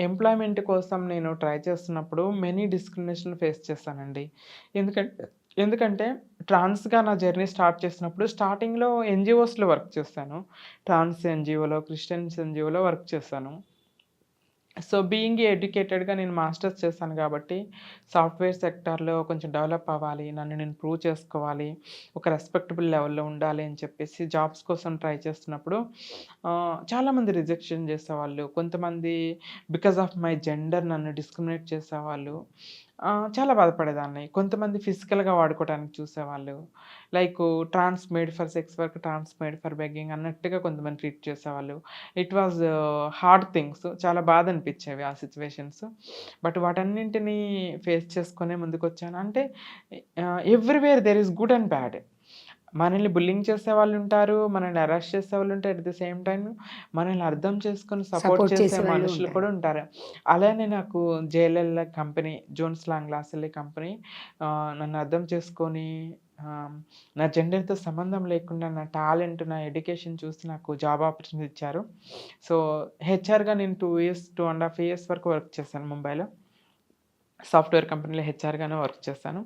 ఎంప్లాయ్‌మెంట్ కోసం నేను ట్రై చేస్తున్నప్పుడు మెనీ డిస్క్రిమినేషన్ ఫేస్ చేశానండి. ఎందుకంటే ఎందుకంటే ట్రాన్స్‌గా నా జర్నీ స్టార్ట్ చేసినప్పుడు స్టార్టింగ్‌లో ఎన్‌జీఓస్‌లో వర్క్ చేశాను. ట్రాన్స్ ఎన్‌జీఓలో, క్రిస్టియన్స్ ఎన్‌జీఓలో వర్క్ చేశాను. సో, బీయింగ్ ఎడ్యుకేటెడ్‌గా నేను మాస్టర్స్ చేశాను కాబట్టి, సాఫ్ట్‌వేర్ సెక్టార్‌లో కొంచెం డెవలప్ అవ్వాలి. నన్ను నేను ప్రూవ్ చేసుకోవాలి. ఒక రెస్పెక్టబుల్ లెవెల్‌లో ఉండాలి అని చెప్పేసి జాబ్స్ కోసం ట్రై చేస్తున్నప్పుడు చాలామంది రిజెక్షన్ చేసేవాళ్ళు. కొంతమంది బికాజ్ ఆఫ్ మై జెండర్ నన్ను డిస్క్రిమినేట్ చేసేవాళ్ళు. చాలా బాధపడేదాన్ని. కొంతమంది ఫిజికల్‌గా వాడుకోవడానికి చూసేవాళ్ళు. Like trans made for sex work, trans made for begging అన్నట్టుగా కొంతమంది ట్రీట్ చేసేవాళ్ళు. It was hard things. చాలా బాధ అనిపించేవి ఆ సిట్యుయేషన్స్. బట్ వాటన్నింటిని ఫేస్ చేసుకునే ముందుకొచ్చాను. అంటే everywhere there is good and bad. మనల్ని బుల్లింగ్ చేసేవాళ్ళుంటారు. మనల్ని అరెస్ట్ చేసేవాళ్ళుంటారు. ఎట్ ది సేమ్ టైమ్ మనల్ని అర్థం చేసుకొని సపోర్ట్ సపోర్ట్ చేసే చేసేవాళ్ళు మనుషులు ఉంటారు. కూడా ఉంటారు. అలానే నాకు JLL company, Jones Lang LaSalle company నన్ను అర్థం చేసుకొని నా జెండర్‌తో సంబంధం లేకుండా నా టాలెంట్, నా ఎడ్యుకేషన్ చూసి నాకు జాబ్ ఆపర్చునిటీ ఇచ్చారు. సో, హెచ్ఆర్‌గా నేను 2 ఇయర్స్, 2 ½ ఇయర్స్ వరకు వర్క్ చేశాను ముంబైలో. సాఫ్ట్‌వేర్ కంపెనీలో హెచ్ఆర్‌గానే వర్క్ చేశాను.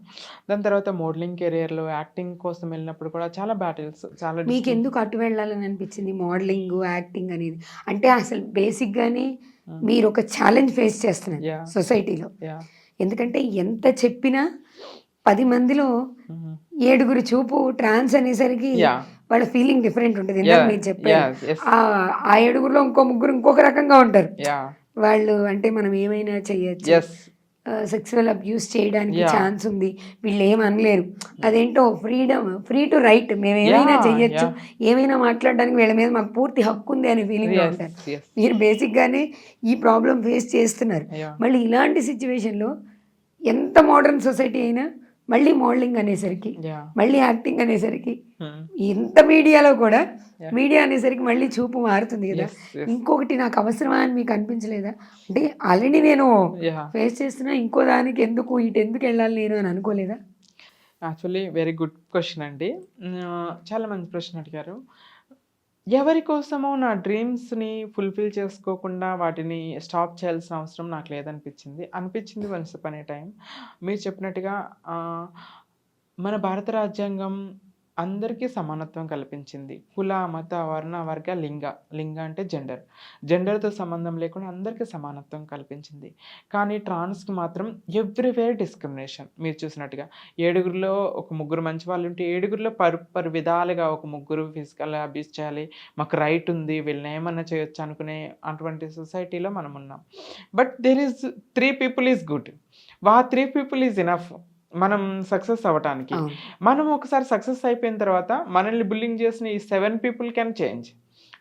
దాని తర్వాత మోడలింగ్ కెరియర్‌లో యాక్టింగ్ కోసం వెళ్ళినప్పుడు కూడా చాలా బ్యాటిల్స్, చాలా మీకెందుకు అటు వెళ్ళాలని అనిపించింది? మోడలింగు, యాక్టింగ్ అనేది. అంటే అసలు బేసిక్‌గానే హ్మ్. మీరొక ఛాలెంజ్ ఫేస్ చేస్తున్నారు యాహ్! సొసైటీలో. యాహ్! ఎందుకంటే ఎంత చెప్పినా 10 మందిలో హుహు. 7 చూపు ట్రాన్స్ అనేసరికి యాహ్! వాళ్ళ ఫీలింగ్ డిఫరెంట్ ఉంటది. ఇందాక యాహ్! మీరు చెప్పారు. యెస్. ఆ 7లో ఇంకో ముగ్గురు ఇంకొక రకంగా ఉంటారు. యాహ్! వాళ్ళు అంటే మనం ఏమైనా చేయొచ్చు. యెస్. సెక్సువల్ అబ్యూస్ చేయడానికి యాహ్! ఛాన్స్ ఉంది. వీళ్ళేమి అనలేరు. అదేంటో ఫ్రీ టు రైట్. మేమేమైనా యాహ్! చెయ్యొచ్చు. యాహ్! ఏమైనా మాట్లాడడానికి వీళ్ళ మీద మాకు పూర్తి హక్కు ఉంది అనే ఫీలింగ్‌లో యెస్. ఉంటారు. యెస్. మీరు బేసిక్‌గానే ఈ ప్రాబ్లమ్ ఫేస్ చేస్తున్నారు. యాహ్! మళ్ళీ ఇలాంటి సిట్యుయేషన్‌లో ఎంత మోడర్న్ సొసైటీ అయినా మళ్ళీ మోడలింగ్ అనేసరికి, యాహ్! మళ్ళీ యాక్టింగ్ అనేసరికి, హ్మ్. ఎంత మీడియాలో కూడా యాహ్! మీడియా అనేసరికి మళ్ళీ చూపు మారుతుంది గదా! యెస్. యెస్. ఇంకొకటి నాకు అవసరమా అని మీకు అనిపించలేదా? అంటే ఆల్రెడీ నేను యాహ్! ఫేస్ చేస్తున్నా ఇంకో దానికి ఎందుకు ఇటెందుకెళ్ళాలి నేను అని అనుకోలేదా? యాక్చువల్లీ వెరీ గుడ్ క్వెషన్ అండి. చాలా మంచి ప్రశ్న అడిగారు. ఎవరి కోసమో నా డ్రీమ్స్‌ని ఫుల్‌ఫిల్ చేసుకోకుండా వాటిని స్టాప్ చేయాల్సిన అవసరం నాకు అనిపించింది వన్స్ అపాన్ ఎ టైమ్. మీరు చెప్పినట్టుగా మన భారత రాజ్యాంగం అందరికీ సమానత్వం కల్పించింది. కుల, మత, వర్ణ, వర్గ, లింగ. లింగ అంటే జెండర్. జెండర్‌తో సంబంధం లేకుండా అందరికీ సమానత్వం కల్పించింది. కానీ ట్రాన్స్‌కి మాత్రం ఎవ్రీవేర్ డిస్క్రిమినేషన్. మీరు చూసినట్టుగా ఏడుగురిలో ఒక ముగ్గురు మంచి వాళ్ళుంటే, ఏడుగురిలో పరు విధాలుగా ఒక ముగ్గురు ఫిజికల్ అబ్యూస్ చేయాలి. మాకు రైట్ ఉంది. వీళ్ళని ఏమన్నా చేయొచ్చు అనుకునే అటువంటి సొసైటీలో మనం ఉన్నాం. But there is 3 people is good. 3 people is enough. మనం సక్సెస్ అవ్వటానికి. అవును. మనం ఒకసారి సక్సెస్ అయిపోయిన తర్వాత మనల్ని బుల్లింగ్ చేసిన ఈ 7 పీపుల్ కెన్ చేంజ్.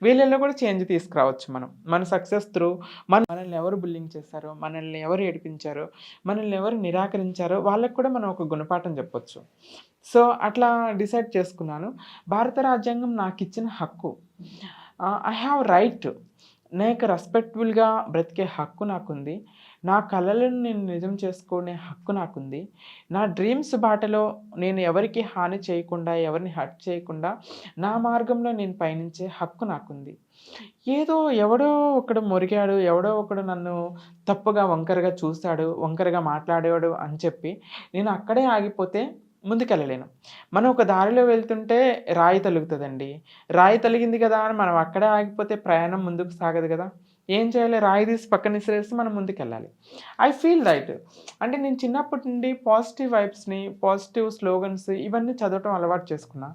వీళ్ళల్లో కూడా చేంజ్ తీసుకురావచ్చు మనం. మన సక్సెస్ త్రూ మనల్ని ఎవరు బుల్లింగ్ చేశారో, మనల్ని ఎవరు ఏడిపించారో, మనల్ని ఎవరు నిరాకరించారో వాళ్ళకి కూడా మనం ఒక గుణపాఠం చెప్పొచ్చు. సో, అట్లా డిసైడ్ చేసుకున్నాను. భారత రాజ్యాంగం నాకిచ్చిన హక్కు. I have right. నాకు రెస్పెక్టబుల్‌గా బ్రతికే హక్కు నాకుంది. నా కలలను నేను నిజం చేసుకునే హక్కు నాకుంది. నా డ్రీమ్స్ బాటలో నేను ఎవరికీ హాని చేయకుండా, ఎవరిని హర్ట్ చేయకుండా నా మార్గంలో నేను పయనించే హక్కు నాకుంది. ఏదో ఎవడో ఒకడు మొరిగాడు, ఎవడో ఒకడు నన్ను తప్పుగా, వంకరగా చూశాడు, వంకరగా మాట్లాడాడు అని చెప్పి నేను అక్కడే ఆగిపోతే ముందుకెళ్ళలేను. మనం ఒక దారిలో వెళ్తుంటే రాయి తగులుతదండి. రాయి తగిలింది కదా అని మనం అక్కడే ఆగిపోతే ప్రయాణం ముందుకు సాగదు కదా! ఏం చేయాలి? రాయి తీసి పక్కన విసిరేసి మనం ముందుకెళ్ళాలి. I feel right. అంటే నేను చిన్నప్పటి నుండి పాజిటివ్ వైబ్స్‌ని, పాజిటివ్ స్లోగన్స్ ఇవన్నీ చదవటం అలవాటు చేసుకున్నా.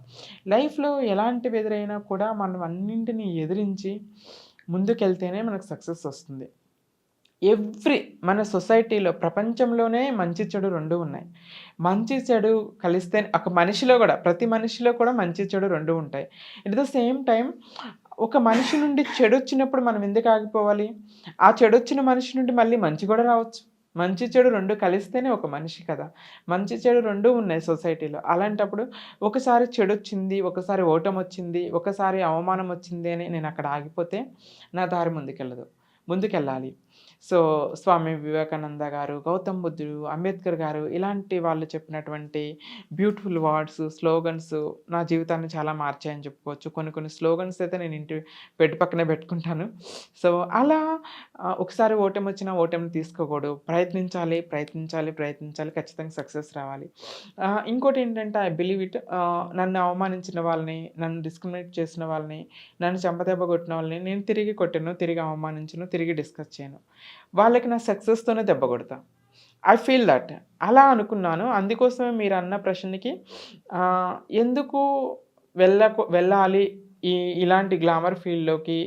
లైఫ్‌లో ఎలాంటివి ఎదురైనా కూడా మనం అన్నింటిని ఎదిరించి ముందుకెళ్తేనే మనకు సక్సెస్ వస్తుంది. మన సొసైటీలో, ప్రపంచంలోనే మంచి, చెడు 2 ఉన్నాయి. మంచి, చెడు కలిస్తే ఒక మనిషిలో కూడా, ప్రతి మనిషిలో కూడా మంచి, చెడు 2 ఉంటాయి. ఎట్ ద సేమ్ టైమ్ ఒక మనిషి నుండి చెడొచ్చినప్పుడు మనం ఎందుకు ఆగిపోవాలి? ఆ చెడొచ్చిన మనిషి నుండి మళ్ళీ మంచి కూడా రావచ్చు. మంచి, చెడు 2 కలిస్తేనే ఒక మనిషి కదా! మంచి, చెడు 2 ఉన్నాయి సొసైటీలో. అలాంటప్పుడు ఒకసారి చెడొచ్చింది, ఒకసారి ఓటమొచ్చింది, ఒకసారి అవమానం వచ్చింది అని నేను అక్కడ ఆగిపోతే నా దారి ముందుకెళ్ళాలి. సో, స్వామి వివేకానంద గారు, గౌతమ్ బుద్ధుడు, అంబేద్కర్ గారు ఇలాంటి వాళ్ళు చెప్పినటువంటి బ్యూటిఫుల్ వర్డ్స్, స్లోగన్స్ నా జీవితాన్ని చాలా మార్చాయని చెప్పుకోవచ్చు. కొన్ని స్లోగన్స్ అయితే నేను ఇంటి బెడ్ పక్కనే పెట్టుకుంటాను. సో, అలా ఒకసారి ఓటమొచ్చినా ఓటమిని తీసుకోకూడదు. ప్రయత్నించాలి. ఖచ్చితంగా సక్సెస్ రావాలి. ఇంకోటేంటంటే ఐ బిలీవ్ ఇట్. నన్ను అవమానించిన వాళ్ళని, నన్ను డిస్క్రిమినేట్ చేసిన వాళ్ళని, నన్ను చెంపదెబ్బ కొట్టిన వాళ్ళని నేను తిరిగి కొట్టను, తిరిగి అవమానించను, తిరిగి డిస్కస్ చేయను. వాళ్ళకి నా సక్సెస్తోనే దెబ్బ కొడతా. I feel that. అలా అనుకున్నాను. అందుకోసమే మీరన్న ప్రశ్నకి ఎందుకు వెళ్ళాలి ఇలాంటి గ్లామర్ ఫీల్డ్‌లోకి,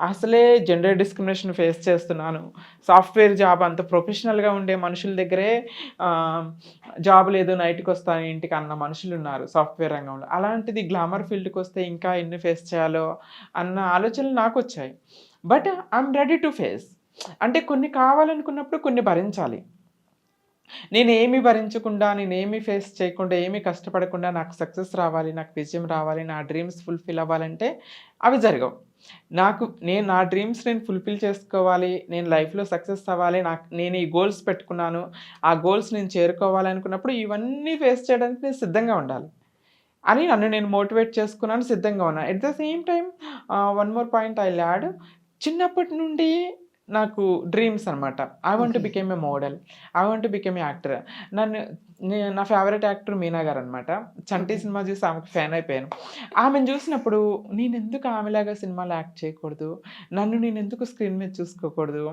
అసలే జెండర్ డిస్క్రిమినేషన్ ఫేస్ చేస్తున్నాను. సాఫ్ట్‌వేర్ జాబ్ అంత ప్రొఫెషనల్‌గా ఉండే మనుషుల దగ్గరే జాబ్ లేదు, నైట్‌కొస్తాను ఇంటికి అన్న మనుషులున్నారు సాఫ్ట్‌వేర్ రంగంలో. అలాంటిది గ్లామర్ ఫీల్డ్‌కొస్తే ఇంకా ఎన్ని ఫేస్ చేయాలో అన్న ఆలోచనలు నాకొచ్చాయి. But I'm ready to face. అంటే కొన్ని కావాలనుకున్నప్పుడు కొన్ని భరించాలి. నేనేమి భరించకుండా, నేనేమి ఫేస్ చేయకుండా, ఏమి కష్టపడకుండా నాకు సక్సెస్ రావాలి, నాకు విజయం రావాలి, నా డ్రీమ్స్ ఫుల్‌ఫిల్ అవ్వాలంటే అవి జరగవు. నా డ్రీమ్స్ నేను ఫుల్‌ఫిల్ చేసుకోవాలి, నేను లైఫ్‌లో సక్సెస్ అవ్వాలి, నేను ఈ గోల్స్ పెట్టుకున్నాను, ఆ గోల్స్ నేను చేరుకోవాలి అనుకున్నప్పుడు ఇవన్నీ ఫేస్ చేయడానికి నేను సిద్ధంగా ఉండాలి అని నన్ను నేను మోటివేట్ చేసుకున్నాను, సిద్ధంగా ఉన్నా. At the same time one more point I will add. చిన్నప్పటి నుండి నాకు డ్రీమ్స్ అనమాట. I want to okay. Become a model. I want to become a actor. నా ఫేవరెట్ యాక్టర్ మీనా గారనమాట. 'చంటి' ఓకే. సినిమా చూసి ఆమెకి ఫ్యాన్ అయిపోయాను. ఆమెను చూసినప్పుడు నేనెందుకు ఆమెలాగా సినిమాలో యాక్ట్ చేయకూడదు? నేనెందుకు స్క్రీన్ మీద చూసుకోకూడదు?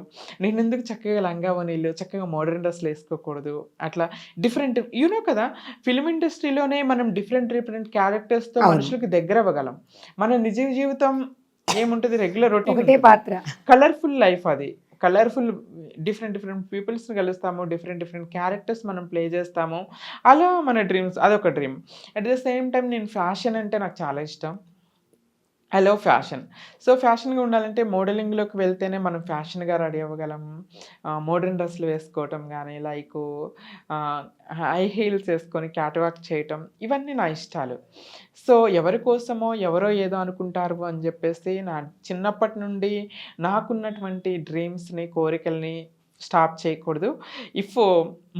నేనెందుకు చక్కగా లంగా ఓణీలు, చక్కగా మోడర్న్ డ్రెస్సులు ఏసుకోకూడదు? అట్లా డిఫరెంట్ కదా! ఫిల్మ్ ఇండస్ట్రీలోనే మనం డిఫరెంట్ క్యారెక్టర్స్‌తో అవును. మనుషులకి దగ్గరవ్వగలం. మన నిజ జీవితం ఏముంటది? రెగ్యులర్ రొటీన్ ఒకటే ఉంటది. పాత్ర. కలర్‌ఫుల్ లైఫ్ అది. కలర్‌ఫుల్ డిఫరెంట్ పీపుల్స్‌ని కలుస్తాము. డిఫరెంట్ క్యారెక్టర్స్ మనం ప్లే చేస్తాము. అలా మన డ్రీమ్స్ అదొక dream. At the same time నేను ఫ్యాషన్ అంటే నాకు చాలా ఇష్టం. I love fashion. సో, ఫ్యాషన్‌గా ఉండాలంటే మోడలింగ్‌లోకి వెళ్తేనే మనం ఫ్యాషన్‌గా రెడీ అవ్వగలం. మోడర్న్ డ్రెస్సులు వేసుకోవటం గానీ, హై హీల్స్ ఏసుకొని క్యాట్ వాక్ చేయటం ఇవన్నీ నా ఇష్టాలు. సో, ఎవరి కోసమో, ఎవరో ఏదో అనుకుంటారు అని జెప్పేసి నా చిన్నప్పటి నుండి నాకున్నటువంటి డ్రీమ్స్‌ని, కోరికల్ని స్టాప్ చేయకూడదు.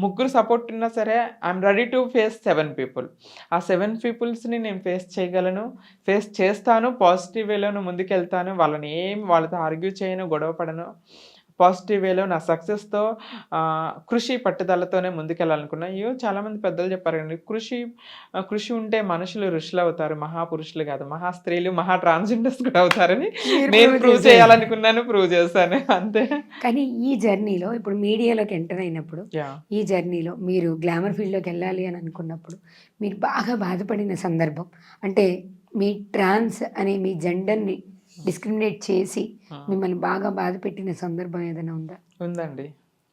ముగ్గురు సపోర్ట్ ఉన్నా సరే I'm ready to face 7 people. ఆ 7 పీపుల్స్‌ని నేను ఫేస్ చేయగలను. ఫేస్ చేస్తాను. పాజిటివ్ వేలోనే ముందుకెళ్తాను. వాళ్ళతో ఆర్గ్యూ చేయను, గొడవ పడను. పాజిటివ్ వేలో నా సక్సెస్తో కృషి పట్టుదలతోనే ముందుకెళ్ళాలనుకున్నా. చాలామంది పెద్దలు చెప్పారండి, కృషి ఉంటే మనుషులు ఋషులు అవుతారు, మహాపురుషులు కాదు, మహా స్త్రీలు, మహా ట్రాన్స్జెండర్స్ కూడా అవుతారని నేను ప్రూవ్ చేయాలనుకున్నాను, ప్రూవ్ చేశాను అంతే. కానీ ఈ జర్నీలో ఇప్పుడు మీడియాలోకి ఎంటర్ అయినప్పుడు, ఈ జర్నీలో మీరు గ్లామర్ ఫీల్డ్లోకి వెళ్ళాలి అని అనుకున్నప్పుడు మీరు బాగా బాధపడిన సందర్భం, అంటే మీ ట్రాన్స్ అనే మీ జెండర్ని డిస్క్రిమినేట్ చేసి మిమ్మల్ని బాగా బాధ పెట్టిన సందర్భం ఏదైనా ఉందా? ఉందండి,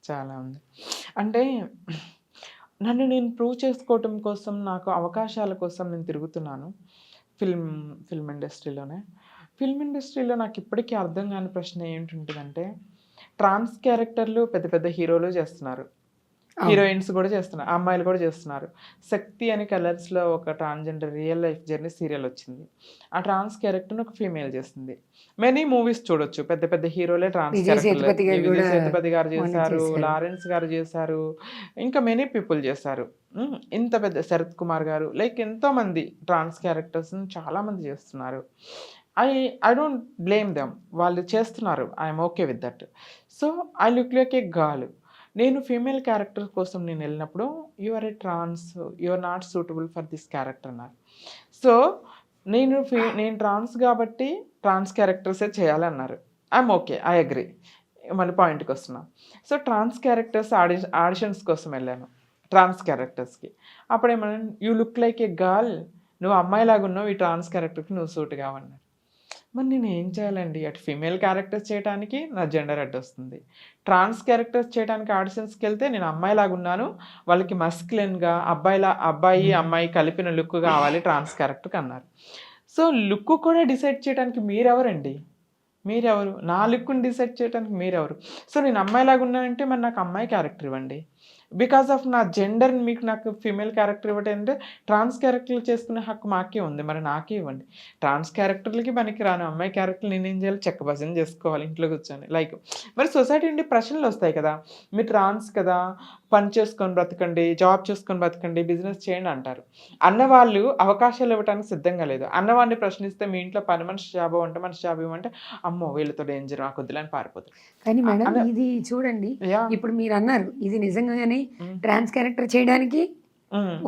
చాలా ఉంది. అంటే నన్ను నేను ప్రూవ్ చేసుకోవటం కోసం, నాకు అవకాశాల కోసం నేను తిరుగుతున్నాను ఫిల్మ్ ఇండస్ట్రీలోనే. ఫిల్మ్ ఇండస్ట్రీలో నాకు ఇప్పటికీ అర్థం కాని ప్రశ్న ఏంటుంటుందంటే, ట్రాన్స్ క్యారెక్టర్లు పెద్ద పెద్ద హీరోలు చేస్తున్నారు, హీరోయిన్స్ కూడా చేస్తున్నారు, అమ్మాయిలు కూడా చేస్తున్నారు. శక్తి అని కలర్స్లో ఒక transgender real life journey serial వచ్చింది. ఆ ట్రాన్స్ క్యారెక్టర్ని ఒక ఫీమేల్ చేస్తుంది. మెనీ మూవీస్ చూడొచ్చు, పెద్ద పెద్ద హీరోలే ట్రాన్స్ విజయ్ సేతుపతి గారు విజయ్ కూడా సేతుపతి గారు మొన్న చేశారు, చేశారు. లారెన్స్ గారు చేశారు, ఇంకా మెనీ పీపుల్ చేశారు. ఇంత పెద్ద శరత్ కుమార్ గారు, లైక్ ఎంతోమంది ట్రాన్స్ క్యారెక్టర్స్ని చాలామంది చేస్తున్నారు. ఐ డోంట్ బ్లేమ్ దెమ్, వాళ్ళు చేస్తున్నారు, I'm okay with that. So I look like a girl. నేను ఫీమేల్ క్యారెక్టర్ కోసం నేను వెళ్ళినప్పుడు, you are a trans, you are not suitable for this character అన్నారు. సో నేను ట్రాన్స్ కాబట్టి ట్రాన్స్ క్యారెక్టర్సే చేయాలన్నారు. I'm okay, I agree. మళ్ళీ పాయింట్కి వస్తున్నాం. సో ట్రాన్స్ క్యారెక్టర్స్ ఆడిషన్స్ కోసం వెళ్ళాను ట్రాన్స్ క్యారెక్టర్స్కి. అప్పుడేమన్నా, you look like a girl, నువ్వు అమ్మాయిలాగా ఉన్నావు, ఈ ట్రాన్స్ క్యారెక్టర్కి నువ్వు సూట్ కావన్నారు. మరి నేను ఏం చేయాలండి? అటు ఫీమేల్ క్యారెక్టర్స్ చేయడానికి నా జెండర్ అడ్డు వస్తుంది, ట్రాన్స్ క్యారెక్టర్స్ చేయడానికి ఆడిషన్స్కి వెళ్తే నేను అమ్మాయిలాగా ఉన్నాను, వాళ్ళకి మస్క్యులిన్గా అబ్బాయి అమ్మాయి కలిపిన లుక్ కావాలి ట్రాన్స్ క్యారెక్టర్కి అన్నారు. సో లుక్ కూడా డిసైడ్ చేయడానికి మీరెవరండి? మీరెవరు? నా లుక్ని డిసైడ్ చేయడానికి మీరెవరు? సో నేను అమ్మాయిలాగా ఉన్నానంటే మరి నాకు అమ్మాయి క్యారెక్టర్ ఇవ్వండి. బికాస్ ఆఫ్ నా జెండర్ మీకు నాకు ఫీమేల్ క్యారెక్టర్ ఇవ్వటం అంటే ట్రాన్స్ క్యారెక్టర్లు చేసుకునే హక్కు మాకే ఉంది, మరి నాకే ఇవ్వండి. ట్రాన్స్ క్యారెక్టర్లకి పనికి రాను అమ్మాయి క్యారెక్టర్లు నేనేం చేయాలి? చెక్క భజన చేసుకోవాలి ఇంట్లో కూర్చొని. లైక్ మరి సొసైటీ నుండి ప్రశ్నలు వస్తాయి కదా, మీరు ట్రాన్స్ కదా, పని చేసుకొని బ్రతకండి, జాబ్ చేసుకొని బ్రతకండి, బిజినెస్ చేయండి అంటారు. అన్నవాళ్ళు అవకాశాలు ఇవ్వడానికి సిద్ధంగా లేదు. అన్నవాడిని ప్రశ్నిస్తే మీ ఇంట్లో పని మనిషి జాబ్ అంటే మనిషి జాబ్ ఇవ్వమంటే, అమ్మో వీళ్ళతో డేంజర్, నాకు వద్దులని పారిపోతారు. కానీ మేడం ఇది చూడండి, ఇప్పుడు మీరు అన్నారు ఇది నిజంగానే ట్రాన్స్ క్యారెక్టర్ చేయడానికి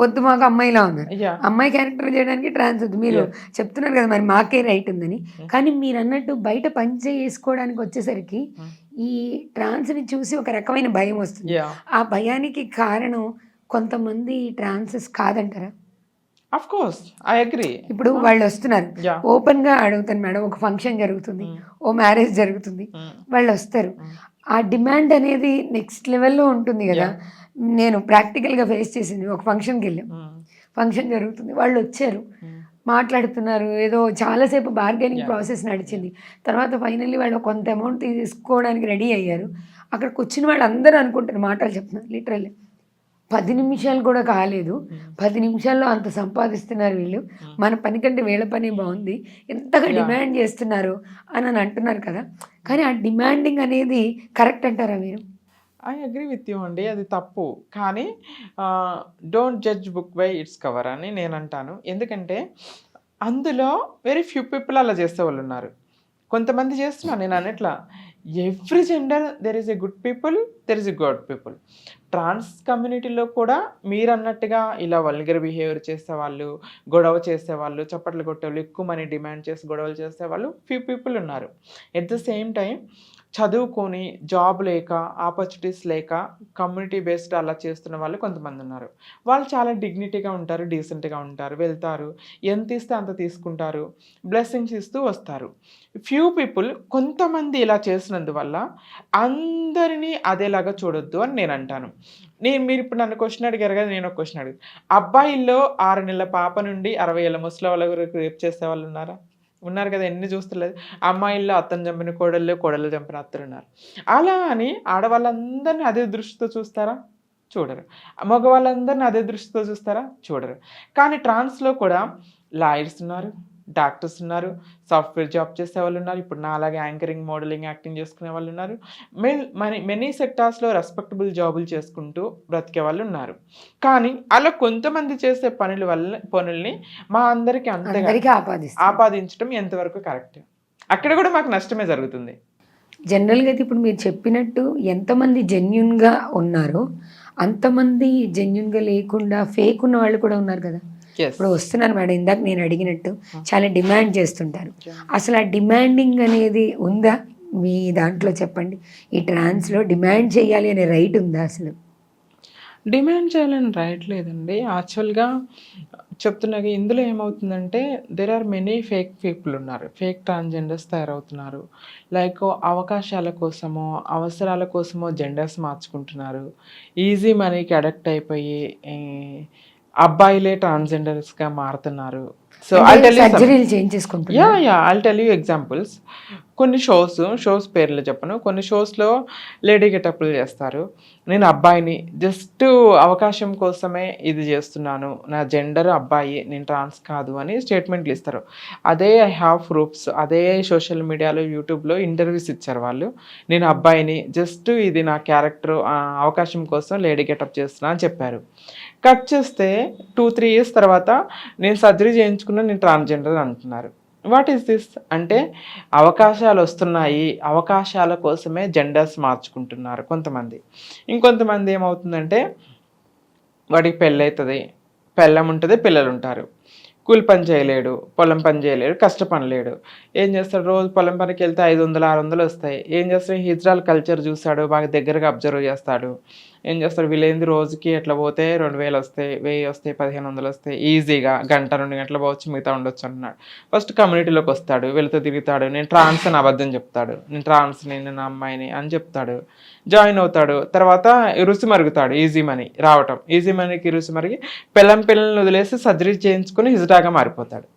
వద్దు, మాకు అమ్మాయిలా ఉన్నారు, అమ్మాయి క్యారెక్టర్ చేయడానికి ట్రాన్స్ వద్దు, మీరు చెప్తున్నారు కదా మరి మాకే రైట్ ఉందని. కానీ మీరు అన్నట్టు బయట పని చేసుకోవడానికి వచ్చేసరికి ఈ ట్రాన్స్ని చూసి ఒక రకమైన భయం వస్తుంది. ఆ భయానికి కారణం కొంతమంది ట్రాన్సెస్ కాదంటారా? Of course I agree. ఇప్పుడు వాళ్ళు వస్తున్నారు, ఓపెన్ గా అడుగుతాను మేడం, ఒక ఫంక్షన్ జరుగుతుంది, ఓ మ్యారేజ్ జరుగుతుంది, వాళ్ళు వస్తారు, ఆ డిమాండ్ అనేది నెక్స్ట్ లెవెల్లో ఉంటుంది కదా. నేను ప్రాక్టికల్గా ఫేస్ చేసింది, ఒక ఫంక్షన్కి వెళ్ళాం, ఫంక్షన్ జరుగుతుంది, వాళ్ళు వచ్చారు, మాట్లాడుతున్నారు, ఏదో చాలాసేపు బార్గెనింగ్ ప్రాసెస్ నడిచింది, తర్వాత ఫైనల్లీ వాళ్ళు కొంత అమౌంట్ తీసుకోవడానికి రెడీ అయ్యారు. అక్కడికి వచ్చిన వాళ్ళు అందరూ అనుకుంటారు, మాటలు చెప్తున్నారు, లిటరల్లీ 10 నిమిషాలు కూడా కాలేదు, 10 నిమిషాల్లో అంత సంపాదిస్తున్నారు వీళ్ళు, మన పని కంటే వీళ్ళ పని బాగుంది, ఎంతగా డిమాండ్ చేస్తున్నారు అని అంటున్నారు కదా. కానీ ఆ డిమాండింగ్ అనేది కరెక్ట్ అంటారా మీరు? ఐ అగ్రీ విత్ యూ అండి, అది తప్పు. కానీ don't judge book by its cover అని నేను అంటాను. ఎందుకంటే అందులో వెరీ ఫ్యూ పీపుల్ అలా చేసే వాళ్ళు ఉన్నారు, కొంతమంది చేస్తున్నారు. నేను అన్నట్లా every gender there is a good people, there is a good people. Trans కమ్యూనిటీలో కూడా మీరు అన్నట్టుగా ఇలా వల్గర్ బిహేవియర్ చేసేవాళ్ళు, గొడవ చేసేవాళ్ళు, చప్పట్లు కొట్టేవాళ్ళు, ఎక్కువ మనీ డిమాండ్ చేసి గొడవలు చేసేవాళ్ళు ఫ్యూ పీపుల్ ఉన్నారు. ఎట్ ద సేమ్ టైం చదువుకొని జాబ్ లేక, ఆపర్చునిటీస్ లేక, కమ్యూనిటీ బేస్డ్ అలా చేస్తున్న వాళ్ళు కొంతమంది ఉన్నారు. వాళ్ళు చాలా డిగ్నిటీగా ఉంటారు, డీసెంట్గా ఉంటారు, వెళ్తారు, ఎంత ఇస్తే అంత తీసుకుంటారు, బ్లెస్సింగ్స్ ఇస్తూ వస్తారు. ఫ్యూ పీపుల్ కొంతమంది ఇలా చేసినందువల్ల అందరినీ అదేలాగా చూడొద్దు అని నేను అంటాను. మీరు ఇప్పుడు నన్ను క్వశ్చన్ అడిగారు కదా, నేను ఒక క్వశ్చన్ అడిగాను. అబ్బాయిల్లో 6 నెలల పాప నుండి 60 ఏళ్ళ ముసలి వాళ్ళ వరకు రేప్ చేసే వాళ్ళు ఉన్నారు కదా, ఎన్ని చూస్తలేదు. అమ్మాయిల్లో అత్తను చంపిన కోడళ్ళు, కోడళ్ళు చంపిన అత్తలు ఉన్నారు. అలా అని ఆడవాళ్ళందరినీ అదే దృష్టితో చూస్తారా? చూడరు. మగవాళ్ళందరినీ అదే దృష్టితో చూస్తారా? చూడరు. కానీ ట్రాన్స్లో కూడా లాయర్స్ ఉన్నారు, డాక్టర్స్ ఉన్నారు, సాఫ్ట్వేర్ జాబ్ చేసే వాళ్ళు ఉన్నారు, ఇప్పుడు నా అలాగే యాంకరింగ్, మోడలింగ్, యాక్టింగ్ చేసుకునే వాళ్ళు ఉన్నారు, మెనీ సెక్టార్స్లో రెస్పెక్టబుల్ జాబులు చేసుకుంటూ బ్రతికే వాళ్ళు ఉన్నారు. కానీ అలా కొంతమంది చేసే పనుల్ని మా అందరికీ అంతగా ఆపాదించడం ఎంతవరకు కరెక్ట్? అక్కడ కూడా మాకు నష్టమే జరుగుతుంది. జనరల్‌గా అయితే ఇప్పుడు మీరు చెప్పినట్టు ఎంతమంది జెన్యూన్‌గా ఉన్నారో, అంతమంది జెన్యూన్‌గా లేకుండా ఫేక్ ఉన్న వాళ్ళు కూడా ఉన్నారు కదా! యెస్. ఇప్పుడు వస్తున్నారు మేడం ఇందాక నేను అడిగినట్టు చాలా డిమాండ్ చేస్తుంటారు. అసలు ఆ డిమాండింగ్ అనేది ఉందా? మీ దాంట్లో చెప్పండి. ఈ ట్రాన్స్‌లో డిమాండ్ చేయాలి అనే రైట్ ఉందా అసలు? డిమాండ్ చేయాలని రైట్ లేదండి. యాక్చువల్‌గా చెప్తున్నాగా ఇందులో ఏమవుతుందంటే there are many fake people ఉన్నారు. ఫేక్ ట్రాన్స్‌జెండర్స్ తయారవుతున్నారు. లైక్ అవకాశాల కోసమో, అవసరాల కోసమో జెండర్స్ మార్చుకుంటున్నారు. ఈజీ మనీకి అడిక్ట్ అయిపోయి ఈ అబ్బాయిలే ట్రాన్స్‌జెండర్స్‌గా మారుతున్నారు. సో ఐ అంటే టెల్ యూ సమ్ సర్జరీలు చేయించేసుకుంటున్నారు. Yeah! I'll tell you examples. కొన్ని షోస్ పేర్లు చెప్పను. కొన్ని షోస్‌లో లేడీ గెటప్‌లు చేస్తారు. నేను అబ్బాయిని జస్ట్ అవకాశం కోసమే ఇది చేస్తున్నాను. నా జెండర్ అబ్బాయి. నేను ట్రాన్స్ కాదు అని స్టేట్మెంట్లు ఇస్తారు. అదే ఐ హావ్ ప్రూఫ్స్. అదే సోషల్ మీడియాలో, యూట్యూబ్‌లో ఇంటర్వ్యూస్ ఇచ్చారు వాళ్ళు. నేను అబ్బాయిని జస్ట్ ఇది నా క్యారెక్టర్ అవకాశం కోసం లేడీ గెటప్ చేస్తున్నా అని చెప్పారు. కట్ చేస్తే 2, 3 ఇయర్స్ తర్వాత నేను సర్జరీ చేయించుకున్నా నేను ట్రాన్స్‌జెండర్ అంటున్నారు. What is this? అంటే అవకాశాలు వస్తున్నాయి. అవకాశాల కోసమే జెండర్స్ మార్చుకుంటున్నారు కొంతమంది. ఇంకొంతమంది ఏమవుతుందంటే వాడికి పెళ్ళైతది. పెళ్ళాం ఉంటది, పిల్లలుంటారు. కూలి పని చేయలేడు, పొలం పని చేయలేడు, కష్టపడలేడు. ఏం చేస్తాడు రోజు పొలం పనికెళ్తే 500, 600 వస్తాయి. ఏం చేస్తాడు హిజ్రాల్ కల్చర్ చూస్తాడు, బాగా దగ్గరగా అబ్జర్వ్ చేస్తాడు. ఏం చేస్తాడు వీళ్ళేంది రోజుకి ఎట్లా పోతే 2000 వస్తాయి, 1000 వస్తాయి, 1500 వస్తాయి. ఈజీగా గంట, 2 గంటలు పోవచ్చు మిగతా ఉండొచ్చు అంటున్నాడు. ఫస్ట్ కమ్యూనిటీలోకి వస్తాడు, వీళ్ళతో తిరుగుతాడు. నేను ట్రాన్స్ అని అబద్ధం చెప్తాడు. నేను ట్రాన్స్‌ని, నేను అమ్మాయిని అని చెప్తాడు. జాయిన్ అవుతాడు. తర్వాత రుచి మరుగుతాడు ఈజీ మనీ రావటం. ఈజీ మనీకి రుచి మరిగి పిల్లల్ని వదిలేసి సర్జరీ చేయించుకొని హిజ్రాగా మారిపోతాడు.